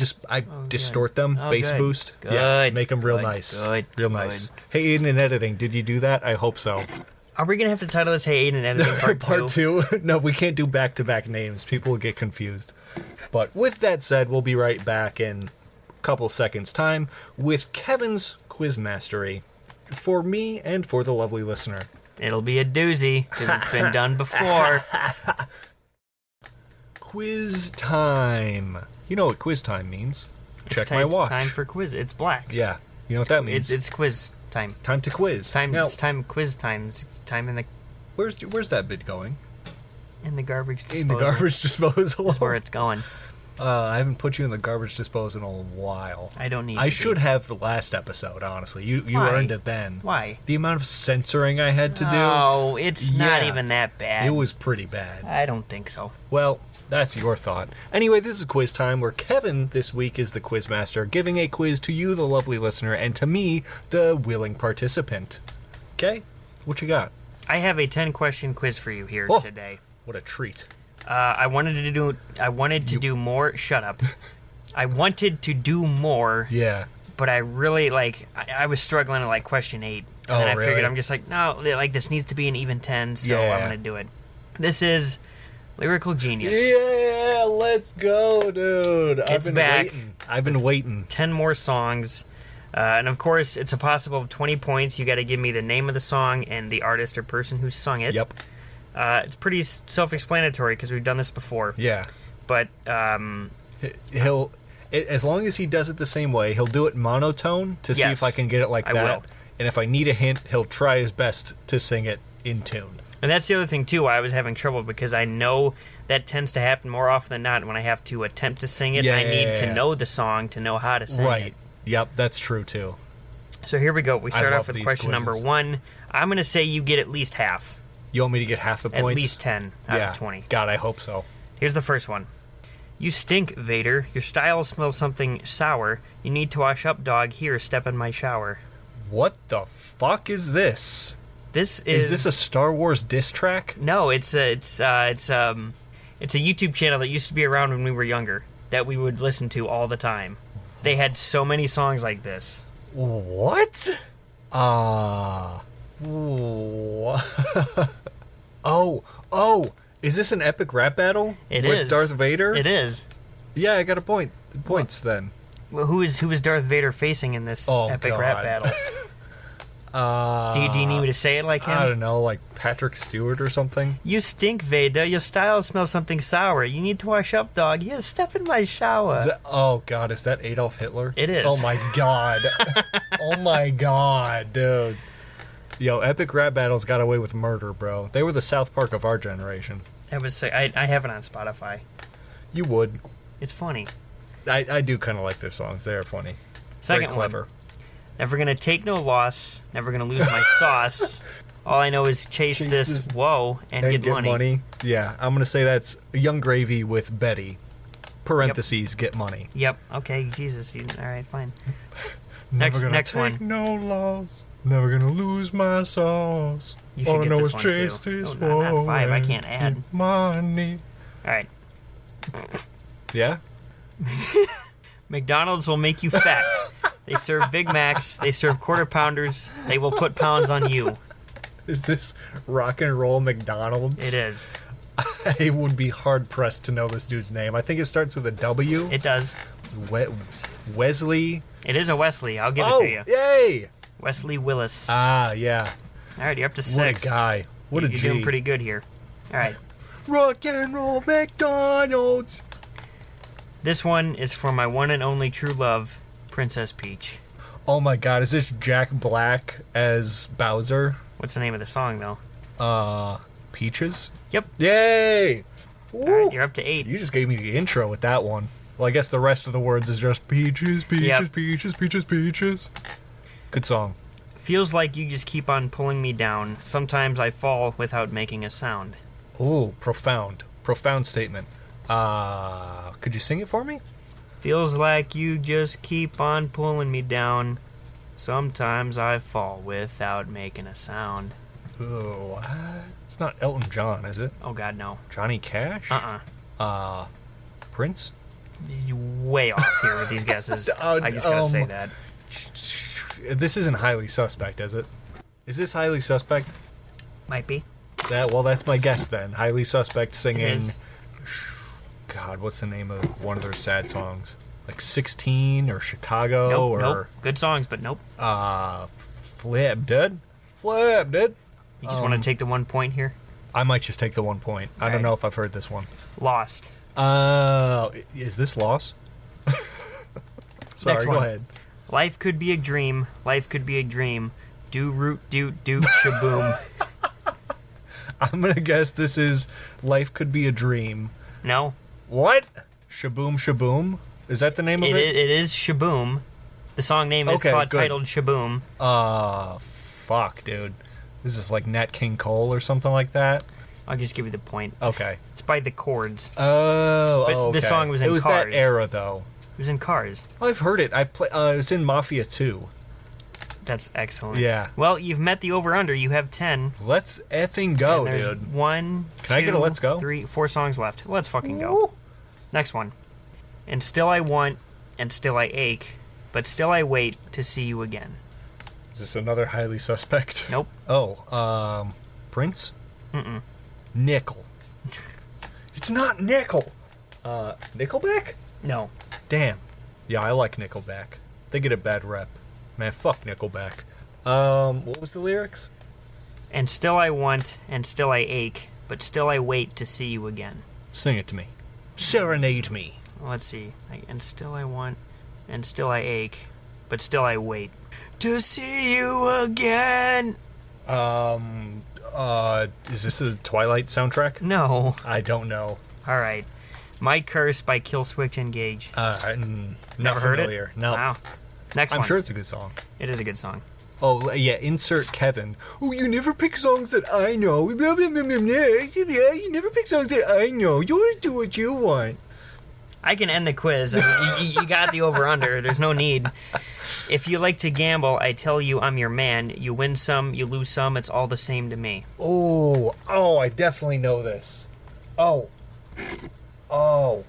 distort them, bass good. boost. Good. Yeah, make them real nice. Good. Nice. Hey, Aidan and editing, did you do that? I hope so. Are we going to have to title this, Hey, Aidan and Editing Part 2? Part 2? No, we can't do back-to-back names. People will get confused. But with that said, we'll be right back in a couple seconds' time with Kevin's quiz mastery for me and for the lovely listener. It'll be a doozy, because it's been done before. Quiz time. You know what quiz time means. Check my watch. It's time for quiz. It's black. Yeah. You know what that means. It's quiz time. Time to quiz. It's time quiz time. It's time in the... Where's that bit going? In the garbage disposal. In the garbage disposal. That's where it's going. I haven't put you in the garbage disposal in a while. I don't need I should have the last episode, honestly. You earned it then. Why? The amount of censoring I had to do. Oh, it's not even that bad. It was pretty bad. I don't think so. Well, that's your thought. Anyway, this is quiz time where Kevin this week is the quiz master, giving a quiz to you, the lovely listener, and to me, the willing participant. Okay? What you got? I have a 10-question quiz for you here today. What a treat. I wanted to do more. Shut up. I wanted to do more. Yeah. But I really, I was struggling at, question 8. And then I really? figured, I'm just like, no, this needs to be an even 10, so Yeah. I'm going to do it. This is Lyrical Genius. Yeah, let's go, dude. It's back. I've been waiting. 10 more songs. And, of course, it's a possible 20 points. You got to give me the name of the song and the artist or person who sung it. Yep. It's pretty self-explanatory because we've done this before. Yeah. But, He'll... As long as he does it the same way, he'll do it monotone to see if I can get it like that. I will. And if I need a hint, he'll try his best to sing it in tune. And that's the other thing, too, why I was having trouble, because I know that tends to happen more often than not when I have to attempt to sing it. Yeah. I need to know the song to know how to sing Right. it. Yep, that's true, too. So here we go. We start love off with these question quizzes. number 1. I'm going to say you get at least half. You want me to get half the points? At least 10 out of 20. God, I hope so. Here's the first one. You stink, Vader. Your style smells something sour. You need to wash up, dog. Here, step in my shower. What the fuck is this? This Is this a Star Wars diss track? No, it's a YouTube channel that used to be around when we were younger that we would listen to all the time. They had so many songs like this. What? Oh, is this an epic rap battle? It with is. Darth Vader? It is. Yeah, I got a point. Points then. Well, who is Darth Vader facing in this epic rap battle? Do you need me to say it like him? I don't know, like Patrick Stewart or something. You stink, Vader. Your style smells something sour. You need to wash up, dog. Here, step in my shower. Oh God, is that Adolf Hitler? It is. Oh my God. Oh my God, dude. Yo, epic rap battles got away with murder, bro. They were the South Park of our generation. I have it on Spotify. You would. It's funny. I do kind of like their songs. They are funny. Second Very clever. one. Never gonna take no loss. Never gonna lose my sauce. All I know is chase this whoa and get money. Yeah, I'm gonna say that's Young Gravy with Betty. Parentheses, get money. Yep. Okay. Jesus. All right. Fine. Next one. No loss. Never gonna lose my sauce. You should All I get know this is one chase too. this No, not 5. I and can't add. get money. All right. Yeah. McDonald's will make you fat. They serve Big Macs. They serve quarter pounders. They will put pounds on you. Is this rock and roll McDonald's? It is. I would be hard pressed to know this dude's name. I think it starts with a W. It does. Wesley. It is a Wesley. I'll give it to you. Yay! Wesley Willis. Ah, yeah. All right, you're up to 6. What a guy. What a You're G. doing pretty good here. All right. Rock and roll McDonald's. This one is for my one and only true love, Princess Peach. Oh my God, is this Jack Black as Bowser? What's the name of the song, though? Peaches? Yep. Yay! All right, you're up to 8. You just gave me the intro with that one. Well, I guess the rest of the words is just peaches, peaches, Yep. peaches, peaches, peaches. Good song. Feels like you just keep on pulling me down. Sometimes I fall without making a sound. Ooh, profound. Profound statement. Could you sing it for me? Feels like you just keep on pulling me down. Sometimes I fall without making a sound. Ooh, what? It's not Elton John, is it? Oh, God, no. Johnny Cash? Prince? You're way off here with these guesses. I just gotta say that. This isn't highly suspect, is it? Is this highly suspect? Might be. That's my guess then. Highly suspect singing. It is. God, what's the name of one of their sad songs? Like 16 or Chicago Nope, or nope. Good songs, but nope. Flip, dude. Flip, dude. You just want to take the 1 point here? I might just take the 1 point. I don't Alright. know if I've heard this one. Lost. Is this Lost? Sorry, Next go one. ahead. Life could be a dream. Life could be a dream. Do root doot doot shaboom. I'm gonna guess this is Life Could Be a Dream. No. What? Shaboom Shaboom? Is that the name of it? It is Shaboom. The song name is Okay, good. titled Shaboom. Fuck, dude. Is this like Nat King Cole or something like that? I'll just give you the point. Okay. It's by The Chords. Oh, But okay. the song was in It was Cars. that era, though. It was in Cars. I've heard it. It's in Mafia 2. That's excellent. Yeah. Well, you've met the over-under. You have 10. Let's effing go, And there's dude. 1, Can I get a let's go? 3, 4 songs left. Let's fucking go. Woo. Next one. And still I want, and still I ache, but still I wait to see you again. Is this another highly suspect? Nope. Oh, Prince? Mm-mm. Nickel. It's not Nickel. Nickelback? No. Damn. Yeah, I like Nickelback. They get a bad rep. Man, fuck Nickelback. What was the lyrics? And still I want, and still I ache, but still I wait to see you again. Sing it to me. Serenade me. Let's see. And still I want, and still I ache, but still I wait to see you again. Is this a Twilight soundtrack? No. I don't know. All right. My Curse by Killswitch Engage. Never familiar. Heard it? No. Wow. Next I'm one. sure it's a good song. It is a good song. Oh, yeah, insert Kevan. Oh, you never pick songs that I know. Blah, blah, blah, blah, blah. You never pick songs that I know. You always do what you want. I can end the quiz. I mean, you got the over-under. There's no need. If you like to gamble, I tell you I'm your man. You win some, you lose some. It's all the same to me. Oh, I definitely know this. Oh, I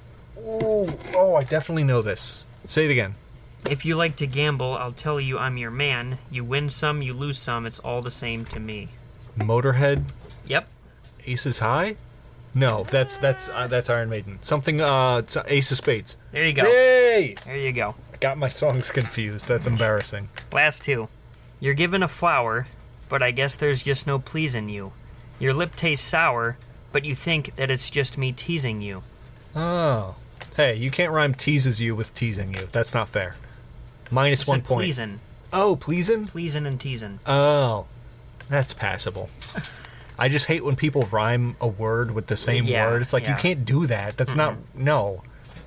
definitely know this. Say it again. If you like to gamble, I'll tell you I'm your man. You win some, you lose some. It's all the same to me. Motorhead? Yep. Aces High? No, that's Iron Maiden. Something, it's Ace of Spades. There you go. Yay! There you go. I got my songs confused. That's embarrassing. Last two. You're given a flower, but I guess there's just no pleasing you. Your lip tastes sour, but you think that it's just me teasing you. Oh. Hey, you can't rhyme teases you with teasing you. That's not fair. Minus 1 point. Pleasin'. Oh, pleasin'? Pleasin' and teasin'. Oh. That's passable. I just hate when people rhyme a word with the same word. It's like, you can't do that. That's not... No.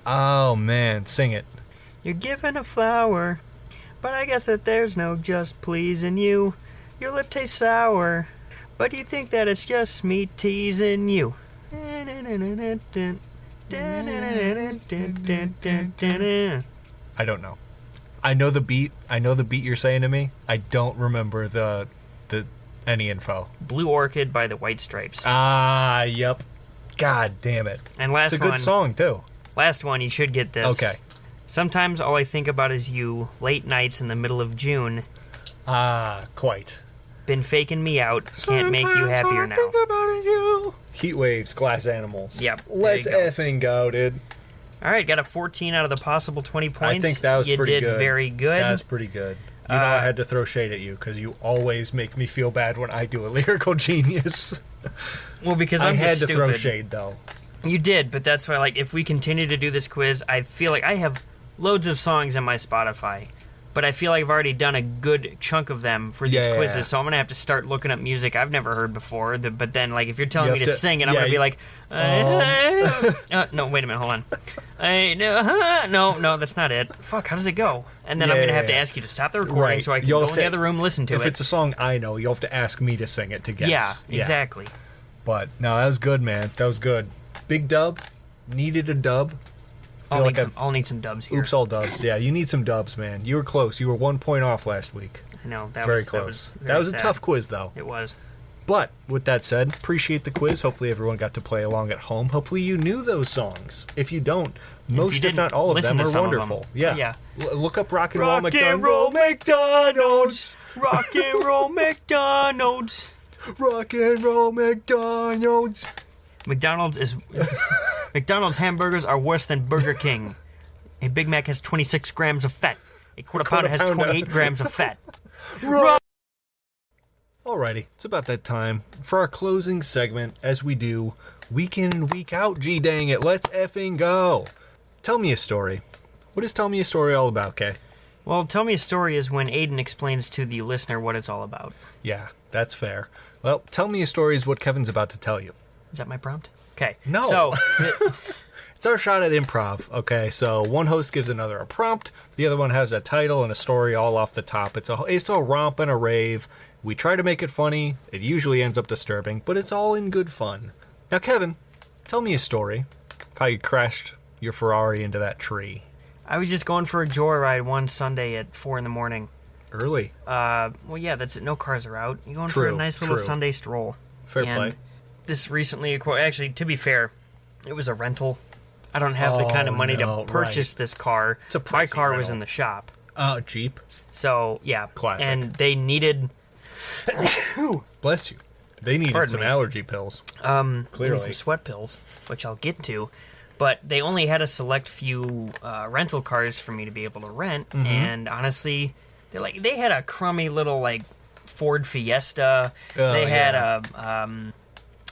Oh, man. Sing it. You're given a flower, but I guess that there's no just pleasing you. Your lip tastes sour, but you think that it's just me teasing you. I don't know. I know the beat. I know the beat you're saying to me. I don't remember the any info. Blue Orchid by the White Stripes. Ah, yep. God damn it. And last it's a good song, too. Last one, you should get this. Okay. Sometimes all I think about is you, late nights in the middle of June. Ah, quite. Been faking me out, can't make you happier now. Think about you. Heat Waves, Glass Animals. Yep. Let's effing go, dude. All right, got a 14 out of the possible 20 points. I think that was pretty good. You did very good. That was pretty good. You know, I had to throw shade at you because you always make me feel bad when I do a lyrical genius. Well, because I'm I had just to throw stupid. shade, though. You did, but that's why, like, if we continue to do this quiz, I feel like I have loads of songs in my Spotify, but I feel like I've already done a good chunk of them for these quizzes, so I'm going to have to start looking up music I've never heard before, but then, like, if you're telling me to sing it, I'm going to be like, no, wait a minute, hold on. No, that's not it. Fuck, how does it go? And then I'm going to have to ask you to stop the recording so I can go in the other room and listen to it. If it's a song I know, you'll have to ask me to sing it to guess. Yeah, exactly. But, no, that was good, man. That was good. Big dub. Needed a dub. I'll need some dubs here. Oops, all dubs. Yeah, you need some dubs, man. You were close. You were 1 point off last week. I know. Very close. That was a tough quiz, though. It was. But, with that said, appreciate the quiz. Hopefully everyone got to play along at home. Hopefully you knew those songs. If you don't, most, if not all of them, are wonderful. Yeah. Look up Rock and Roll McDonald's. Rock and Roll McDonald's. Rock and Roll McDonald's. McDonald's hamburgers are worse than Burger King. A Big Mac has 26 grams of fat. A quarter pounder has 28 grams of fat. Alrighty, it's about that time for our closing segment, as we do week in and week out. Gee dang it, let's effing go. Tell me a story. What is Tell Me a Story all about, Kay? Well, Tell Me a Story is when Aidan explains to the listener what it's all about. Yeah, that's fair. Well, Tell Me a Story is what Kevin's about to tell you. Is that my prompt? Okay. No. So, it's our shot at improv, okay? So one host gives another a prompt, the other one has a title and a story all off the top. It's a romp and a rave. We try to make it funny. It usually ends up disturbing, but it's all in good fun. Now, Kevin, tell me a story of how you crashed your Ferrari into that tree. I was just going for a joyride one Sunday at 4 in the morning. Early. Well, yeah, that's it. No cars are out. You're going for a nice little Sunday stroll. Fair play. This recently, actually, to be fair, it was a rental. I don't have the kind of money to purchase this car. My car was in the shop. Oh, Jeep. So, yeah. Classic. And they needed... Bless you. They needed some allergy pills. Clearly. Some sweat pills, which I'll get to. But they only had a select few rental cars for me to be able to rent. Mm-hmm. And honestly, they had a crummy little, like, Ford Fiesta. They had a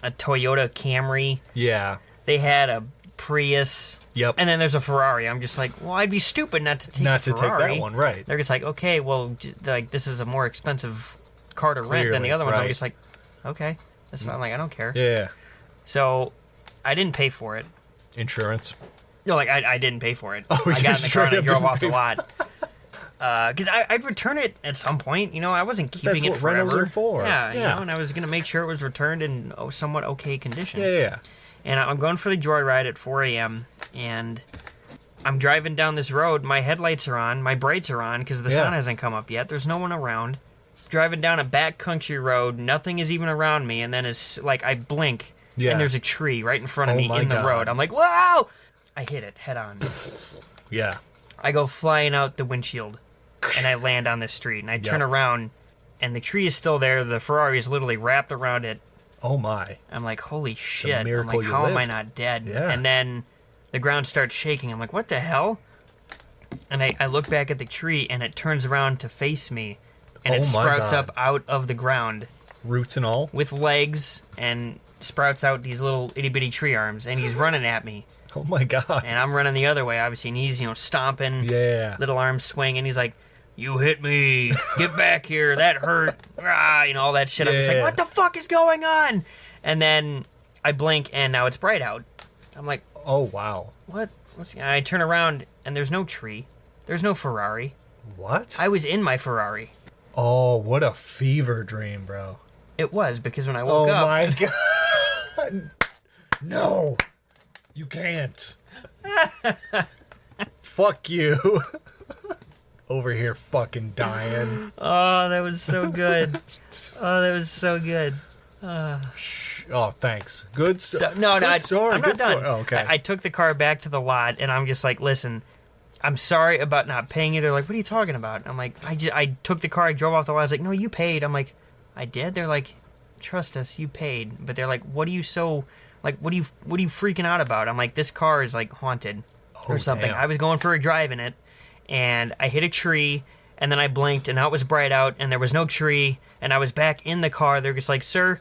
Toyota Camry. Yeah. They had a Prius. Yep. And then there's a Ferrari. I'm just like, well, I'd be stupid not to take the Ferrari. Not to take that one, right. They're just like, okay, well, like, this is a more expensive car to rent than the other ones. Right. I'm just like, okay, that's fine. Like, I don't care. Yeah. So, I didn't pay for it. Insurance? No, like, I didn't pay for it. Oh, I got in the car and I drove off the lot. Because I'd return it at some point. You know, I wasn't keeping it forever. That's what rentals are for. Yeah, you know, and I was going to make sure it was returned in somewhat okay condition. Yeah. And I'm going for the joyride at 4 a.m., and I'm driving down this road. My headlights are on. My brights are on because the sun hasn't come up yet. There's no one around. Driving down a backcountry road. Nothing is even around me. And then it's like I blink, and there's a tree right in front of me in the road. I'm like, whoa! I hit it head on. Yeah. I go flying out the windshield, and I land on the street. And I turn around, and the tree is still there. The Ferrari is literally wrapped around it. Oh, my. I'm like, holy shit. I'm miracle like, how lived. am I not dead? Yeah. And then the ground starts shaking. I'm like, what the hell? And I look back at the tree, and it turns around to face me, and it sprouts up out of the ground. Roots and all? With legs, and sprouts out these little itty-bitty tree arms, and he's running at me. Oh, my God. And I'm running the other way, obviously, and he's, stomping. Yeah. Little arms swinging. He's like, you hit me. Get back here. That hurt. Rah, all that shit. I'm just like, what the fuck is going on? And then I blink, and now it's bright out. I'm like, oh, wow. What? And I turn around, and there's no tree. There's no Ferrari. What? I was in my Ferrari. Oh, what a fever dream, bro. It was, because when I woke up... Oh, my God. No. You can't. Fuck you. Over here fucking dying. Oh, that was so good. Oh, that was so good. Oh, thanks. Good story. I'm not done. Oh, okay. I took the car back to the lot, and I'm just like, listen, I'm sorry about not paying you. They're like, what are you talking about? I'm like, I took the car, I drove off the lot. I was like, no, you paid. I'm like, I did? They're like, trust us, you paid. But they're like, what are you freaking out about? I'm like, this car is like haunted or something. Damn. I was going for a drive in it, and I hit a tree, and then I blinked, and now it was bright out, and there was no tree, and I was back in the car. They're just like, sir,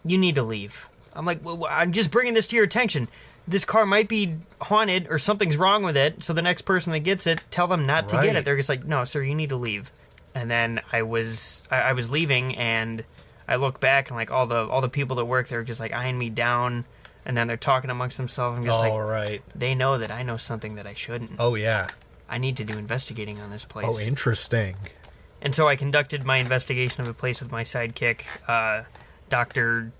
you need to leave. I'm like, well, I'm just bringing this to your attention. This car might be haunted or something's wrong with it, so the next person that gets it, tell them not to get it. They're just like, no, sir, you need to leave. And then I was leaving, and I look back, and like all the people that work there are just like eyeing me down, and then they're talking amongst themselves. I'm just they know that I know something that I shouldn't. Oh, yeah. I need to do investigating on this place. Oh, interesting. And so I conducted my investigation of the place with my sidekick, Dr.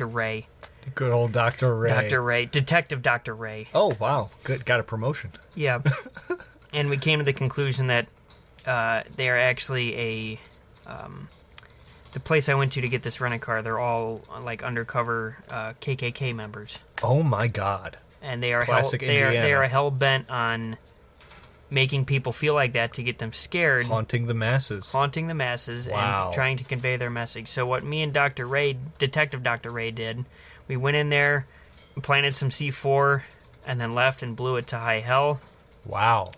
Ray. Good old Dr. Ray. Dr. Ray. Detective Dr. Ray. Oh, wow. Good. Got a promotion. Yeah. And we came to the conclusion that they are actually the place I went to get this rental car, they're all like undercover KKK members. Oh, my God. And they are Classic Indiana. they are hell-bent on making people feel like that to get them scared. Haunting the masses. And trying to convey their message. So what me and Detective Dr. Ray did, we went in there, planted some C4, and then left and blew it to high hell. Wow.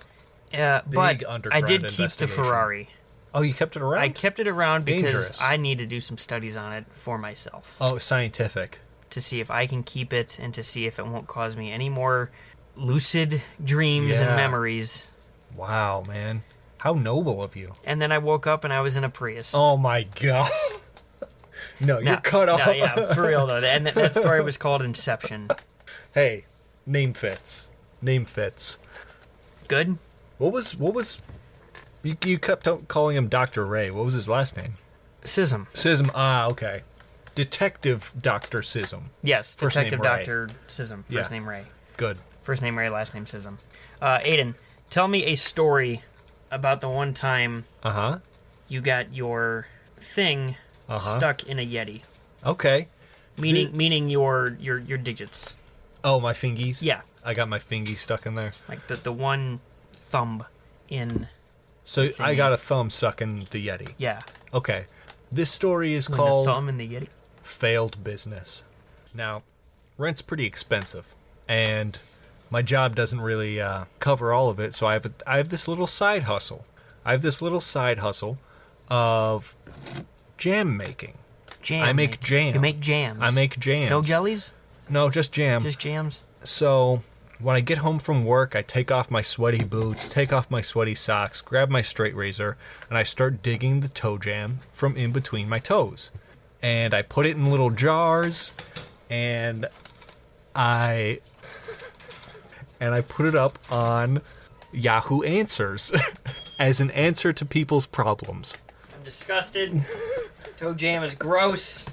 But I did keep the Ferrari. Oh, you kept it around? I kept it around because I need to do some studies on it for myself. Oh, scientific. To see if I can keep it and to see if it won't cause me any more lucid dreams and memories. Wow, man. How noble of you. And then I woke up and I was in a Prius. Oh, my God. No, you're cut off. No, yeah, for real, though. And that story was called Inception. Hey, name fits. Name fits. Good? What was... You kept calling him Dr. Ray. What was his last name? Sism. Sism. Ah, okay. Detective Dr. Sism. Yes, First Detective name Ray. Dr. Sism. First name Ray. Good. First name Ray, last name Sism. Aidan, tell me a story about the one time Uh-huh. you got your thing stuck in a Yeti. Okay. Meaning your digits. Oh, my fingies? Yeah. I got my fingies stuck in there. Like the one thumb in... So I got a thumb stuck in the Yeti. Yeah. Okay. This story is called... The thumb in the Yeti? Failed Business. Now, rent's pretty expensive, and my job doesn't really cover all of it, so I have this little side hustle. I have this little side hustle of jam making. I make jam. You make jams. I make jams. No jellies? No, just jam. Just jams? So when I get home from work, I take off my sweaty boots, take off my sweaty socks, grab my straight razor, and I start digging the toe jam from in between my toes. And I put it in little jars, and I put it up on Yahoo Answers as an answer to people's problems. I'm disgusted. Toe jam is gross.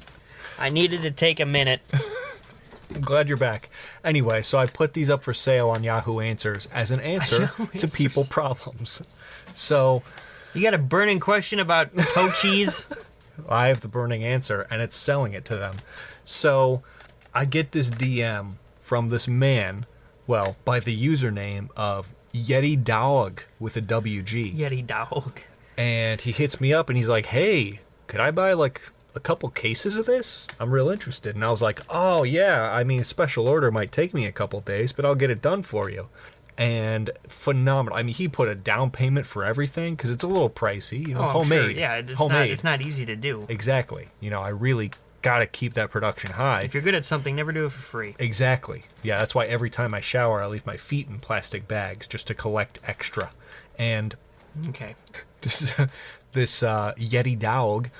I needed to take a minute. I'm glad you're back. Anyway, so I put these up for sale on Yahoo Answers as an answer to people problems. So... You got a burning question about toe cheese? I have the burning answer, and it's selling it to them. So I get this DM from this man, well, by the username of Yeti Dog with a WG. Yeti Dog. And he hits me up, and he's like, hey, could I buy, like, a couple cases of this? I'm real interested. And I was like, oh, yeah, I mean, special order might take me a couple days, but I'll get it done for you. And phenomenal. I mean, he put a down payment for everything because it's a little pricey, homemade. Sure. Yeah, homemade. It's not easy to do. Exactly. I really got to keep that production high. If you're good at something, never do it for free. Exactly. Yeah, that's why every time I shower, I leave my feet in plastic bags just to collect extra. And okay, this Yeti Dog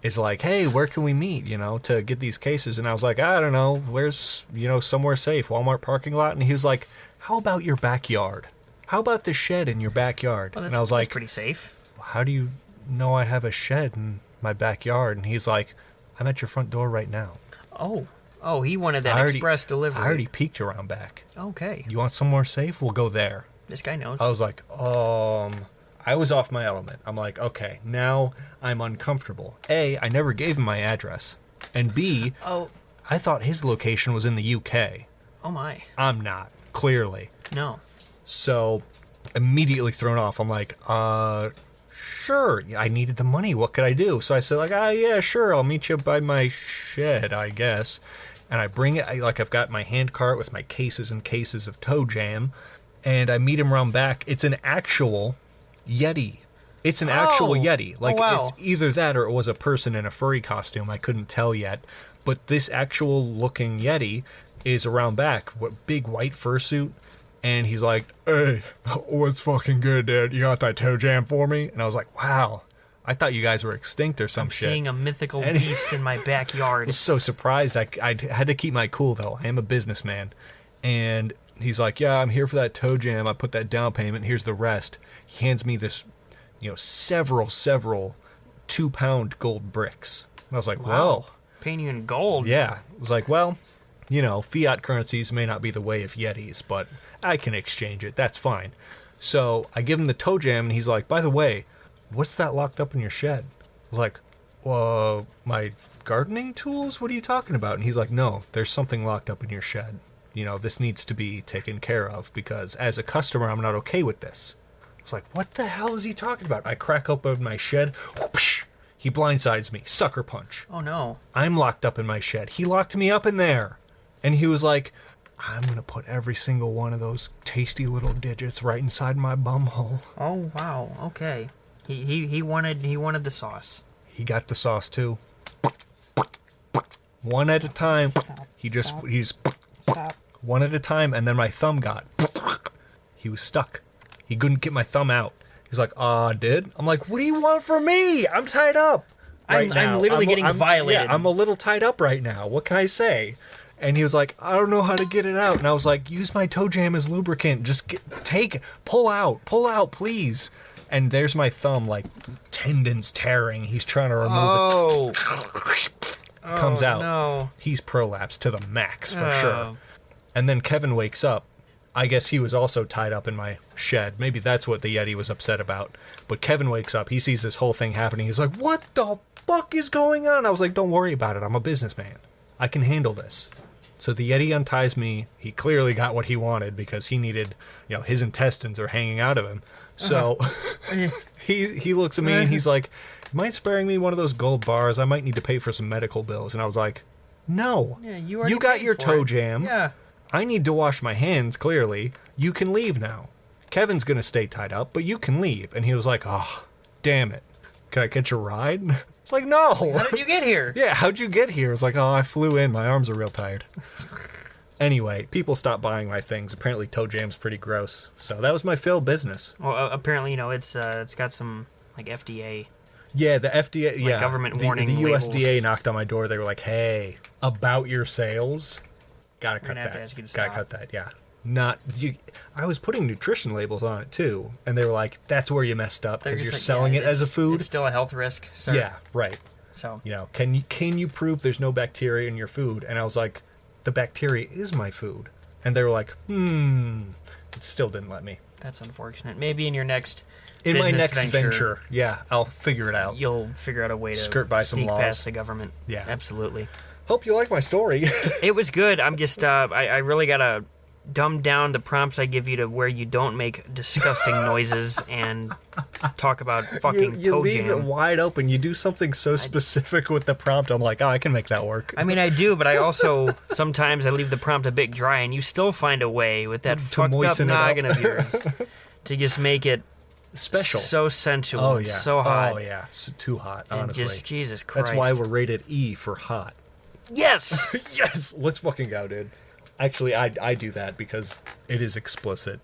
is like, hey, where can we meet, to get these cases? And I was like, I don't know, where's, somewhere safe, Walmart parking lot? And he was like, how about your backyard? How about the shed in your backyard? Well, and I was like, that's pretty safe. How do you know I have a shed in my backyard? And he's like, I'm at your front door right now. Oh, he wanted that express delivery. I already peeked around back. Okay. You want somewhere safe? We'll go there. This guy knows. I was like, I was off my element. I'm like, okay, now I'm uncomfortable. A, I never gave him my address. And B, I thought his location was in the UK. Oh my. I'm not, clearly. No. So, immediately thrown off. I'm like, sure. I needed the money. What could I do? So I said, like, yeah, sure. I'll meet you by my shed, I guess. And I bring it, I've got my hand cart with my cases and cases of toe jam. And I meet him around back. It's an actual Yeti. It's an actual Yeti. Like, wow. It's either that or it was a person in a furry costume. I couldn't tell yet. But this actual looking Yeti is around back. Big white fursuit. And he's like, hey, what's fucking good, Dad? You got that toe jam for me? And I was like, wow. I thought you guys were extinct or some shit. Seeing a mythical beast in my backyard. I was so surprised. I had to keep my cool, though. I am a businessman. And he's like, yeah, I'm here for that toe jam. I put that down payment. Here's the rest. He hands me this, several 2-pound gold bricks. And I was like, wow. Well. Paying you in gold. Yeah. I was like, well, fiat currencies may not be the way of Yetis, but I can exchange it. That's fine. So I give him the toe jam, and he's like, by the way, what's that locked up in your shed? I was like, my gardening tools? What are you talking about? And he's like, no, there's something locked up in your shed. This needs to be taken care of because as a customer, I'm not okay with this. I was like, what the hell is he talking about? I crack open my shed. Whoosh, he blindsides me. Sucker punch. Oh, no. I'm locked up in my shed. He locked me up in there. And he was like, I'm going to put every single one of those tasty little digits right inside my bum hole. Oh, wow. Okay. He wanted the sauce. He got the sauce, too. One at a time. He's one at a time, and then my thumb got. He was stuck. He couldn't get my thumb out. He's like, dude. I'm like, what do you want from me? I'm tied up. I'm literally getting violated. Yeah, I'm a little tied up right now. What can I say? And he was like, I don't know how to get it out. And I was like, use my toe jam as lubricant. Just pull out, please. And there's my thumb, like, tendons tearing. He's trying to remove it. Comes out. No. He's prolapsed to the max, for sure. And then Kevan wakes up, I guess he was also tied up in my shed. Maybe that's what the Yeti was upset about. But Kevin wakes up. He sees this whole thing happening. He's like, what the fuck is going on? I was like, don't worry about it. I'm a businessman. I can handle this. So the Yeti unties me. He clearly got what he wanted because he needed, his intestines are hanging out of him. So he looks at me and he's like, you mind sparing me one of those gold bars? I might need to pay for some medical bills. And I was like, no. Yeah, you got your toe jam. Yeah. I need to wash my hands, clearly. You can leave now. Kevin's going to stay tied up, but you can leave. And he was like, oh, damn it. Can I catch a ride? It's like, no. How did you get here? Yeah, how'd you get here? It's like, oh, I flew in. My arms are real tired. Anyway, people stopped buying my things. Apparently, toe jam's pretty gross. So that was my failed business. Well, apparently, it's got some, FDA... Yeah, the FDA, government warning the labels. USDA knocked on my door. They were like, hey, about your sales, gotta cut that. Have to ask you to gotta stop. cut that, yeah. Not you. I was putting nutrition labels on it too, and they were like, "That's where you messed up because you're selling it as a food. It's still a health risk, sir." Yeah, right. So can you prove there's no bacteria in your food? And I was like, the bacteria is my food, and they were like, It still didn't let me. That's unfortunate. Maybe in your next my next venture, yeah, I'll figure it out. You'll figure out a way to skirt by some sneak laws. past the government. Yeah, absolutely. Hope you like my story. It was good. I'm just I really gotta dumb down the prompts I give you to where you don't make disgusting noises and talk about fucking you toe leave jam. it wide open. You do something so specific with the prompt. I'm like, I can make that work. I mean, I do, but I also sometimes I leave the prompt a bit dry, and you still find a way with that fucked up noggin of yours to just make it special, so sensual, oh yeah, so hot. Oh yeah, too hot. Honestly, just, Jesus Christ. That's why we're rated E for hot. Yes, yes. Let's fucking go, dude. Actually, I do that because it is explicit,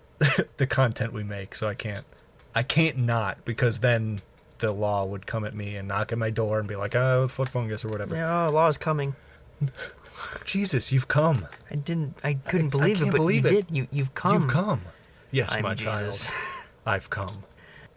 the content we make. So I can't not, because then the law would come at me and knock at my door and be like, oh, foot fungus or whatever. Yeah, law's coming. Jesus, you've come. I couldn't believe it, but you did. You've come. You've come. Yes, I'm my Jesus. child. I've come.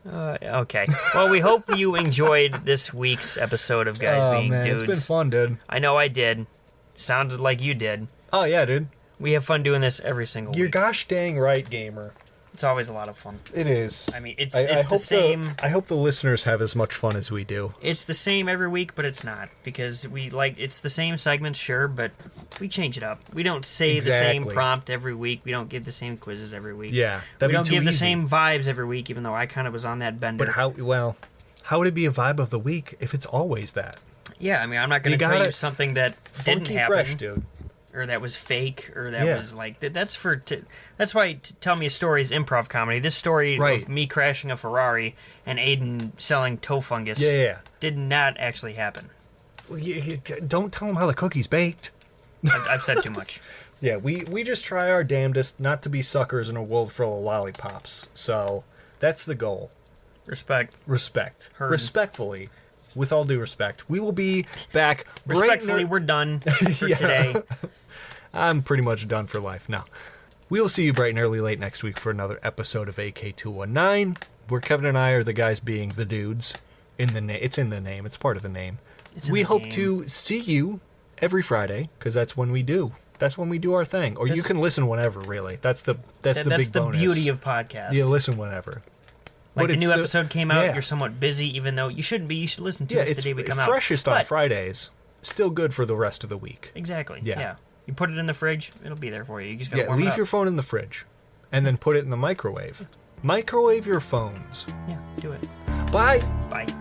Okay. Well, we hope you enjoyed this week's episode of Guys Being Dudes. It's been fun, dude. I know I did. Sounded like you did. Oh, yeah, dude. We have fun doing this every single You're week. gosh dang right, gamer. It's always a lot of fun. It is. I mean, it's the same. I hope the listeners have as much fun as we do. It's the same every week, but it's not, because it's the same segments, sure, but we change it up. We don't say the same prompt every week. We don't give the same quizzes every week. Yeah, we don't give the same vibes every week, even though I kind of was on that bender. But how would it be a vibe of the week if it's always that? Yeah, I mean, I'm not going to tell you something that didn't happen. Fresh, dude. Or that was fake, or that was like that's why Tell Me a Story is improv comedy. This story of me crashing a Ferrari and Aidan selling toe fungus did not actually happen. Well, don't tell them how the cookie's baked. I've said too much. Yeah, we just try our damnedest not to be suckers in a world full of lollipops. So that's the goal. Respect. Heard. Respectfully. With all due respect, we will be back. Respectfully, we're done for today. I'm pretty much done for life now. We will see you bright and early late next week for another episode of AK219, where Kevin and I are the guys being the dudes. It's in the name. It's part of the name. We hope to see you every Friday, because that's when we do. That's when we do our thing. Or you can listen whenever, really. That's the big bonus. That's the beauty of podcasts. Yeah, listen whenever. Like the new episode came out, you're somewhat busy, even though you shouldn't be. You should listen to us the day we come out. It's freshest on Fridays. Still good for the rest of the week. Exactly. Yeah. You put it in the fridge, it'll be there for you. You just gotta warm it leave up. your phone in the fridge, and then put it in the microwave. Microwave your phones. Yeah, do it. Bye. Bye.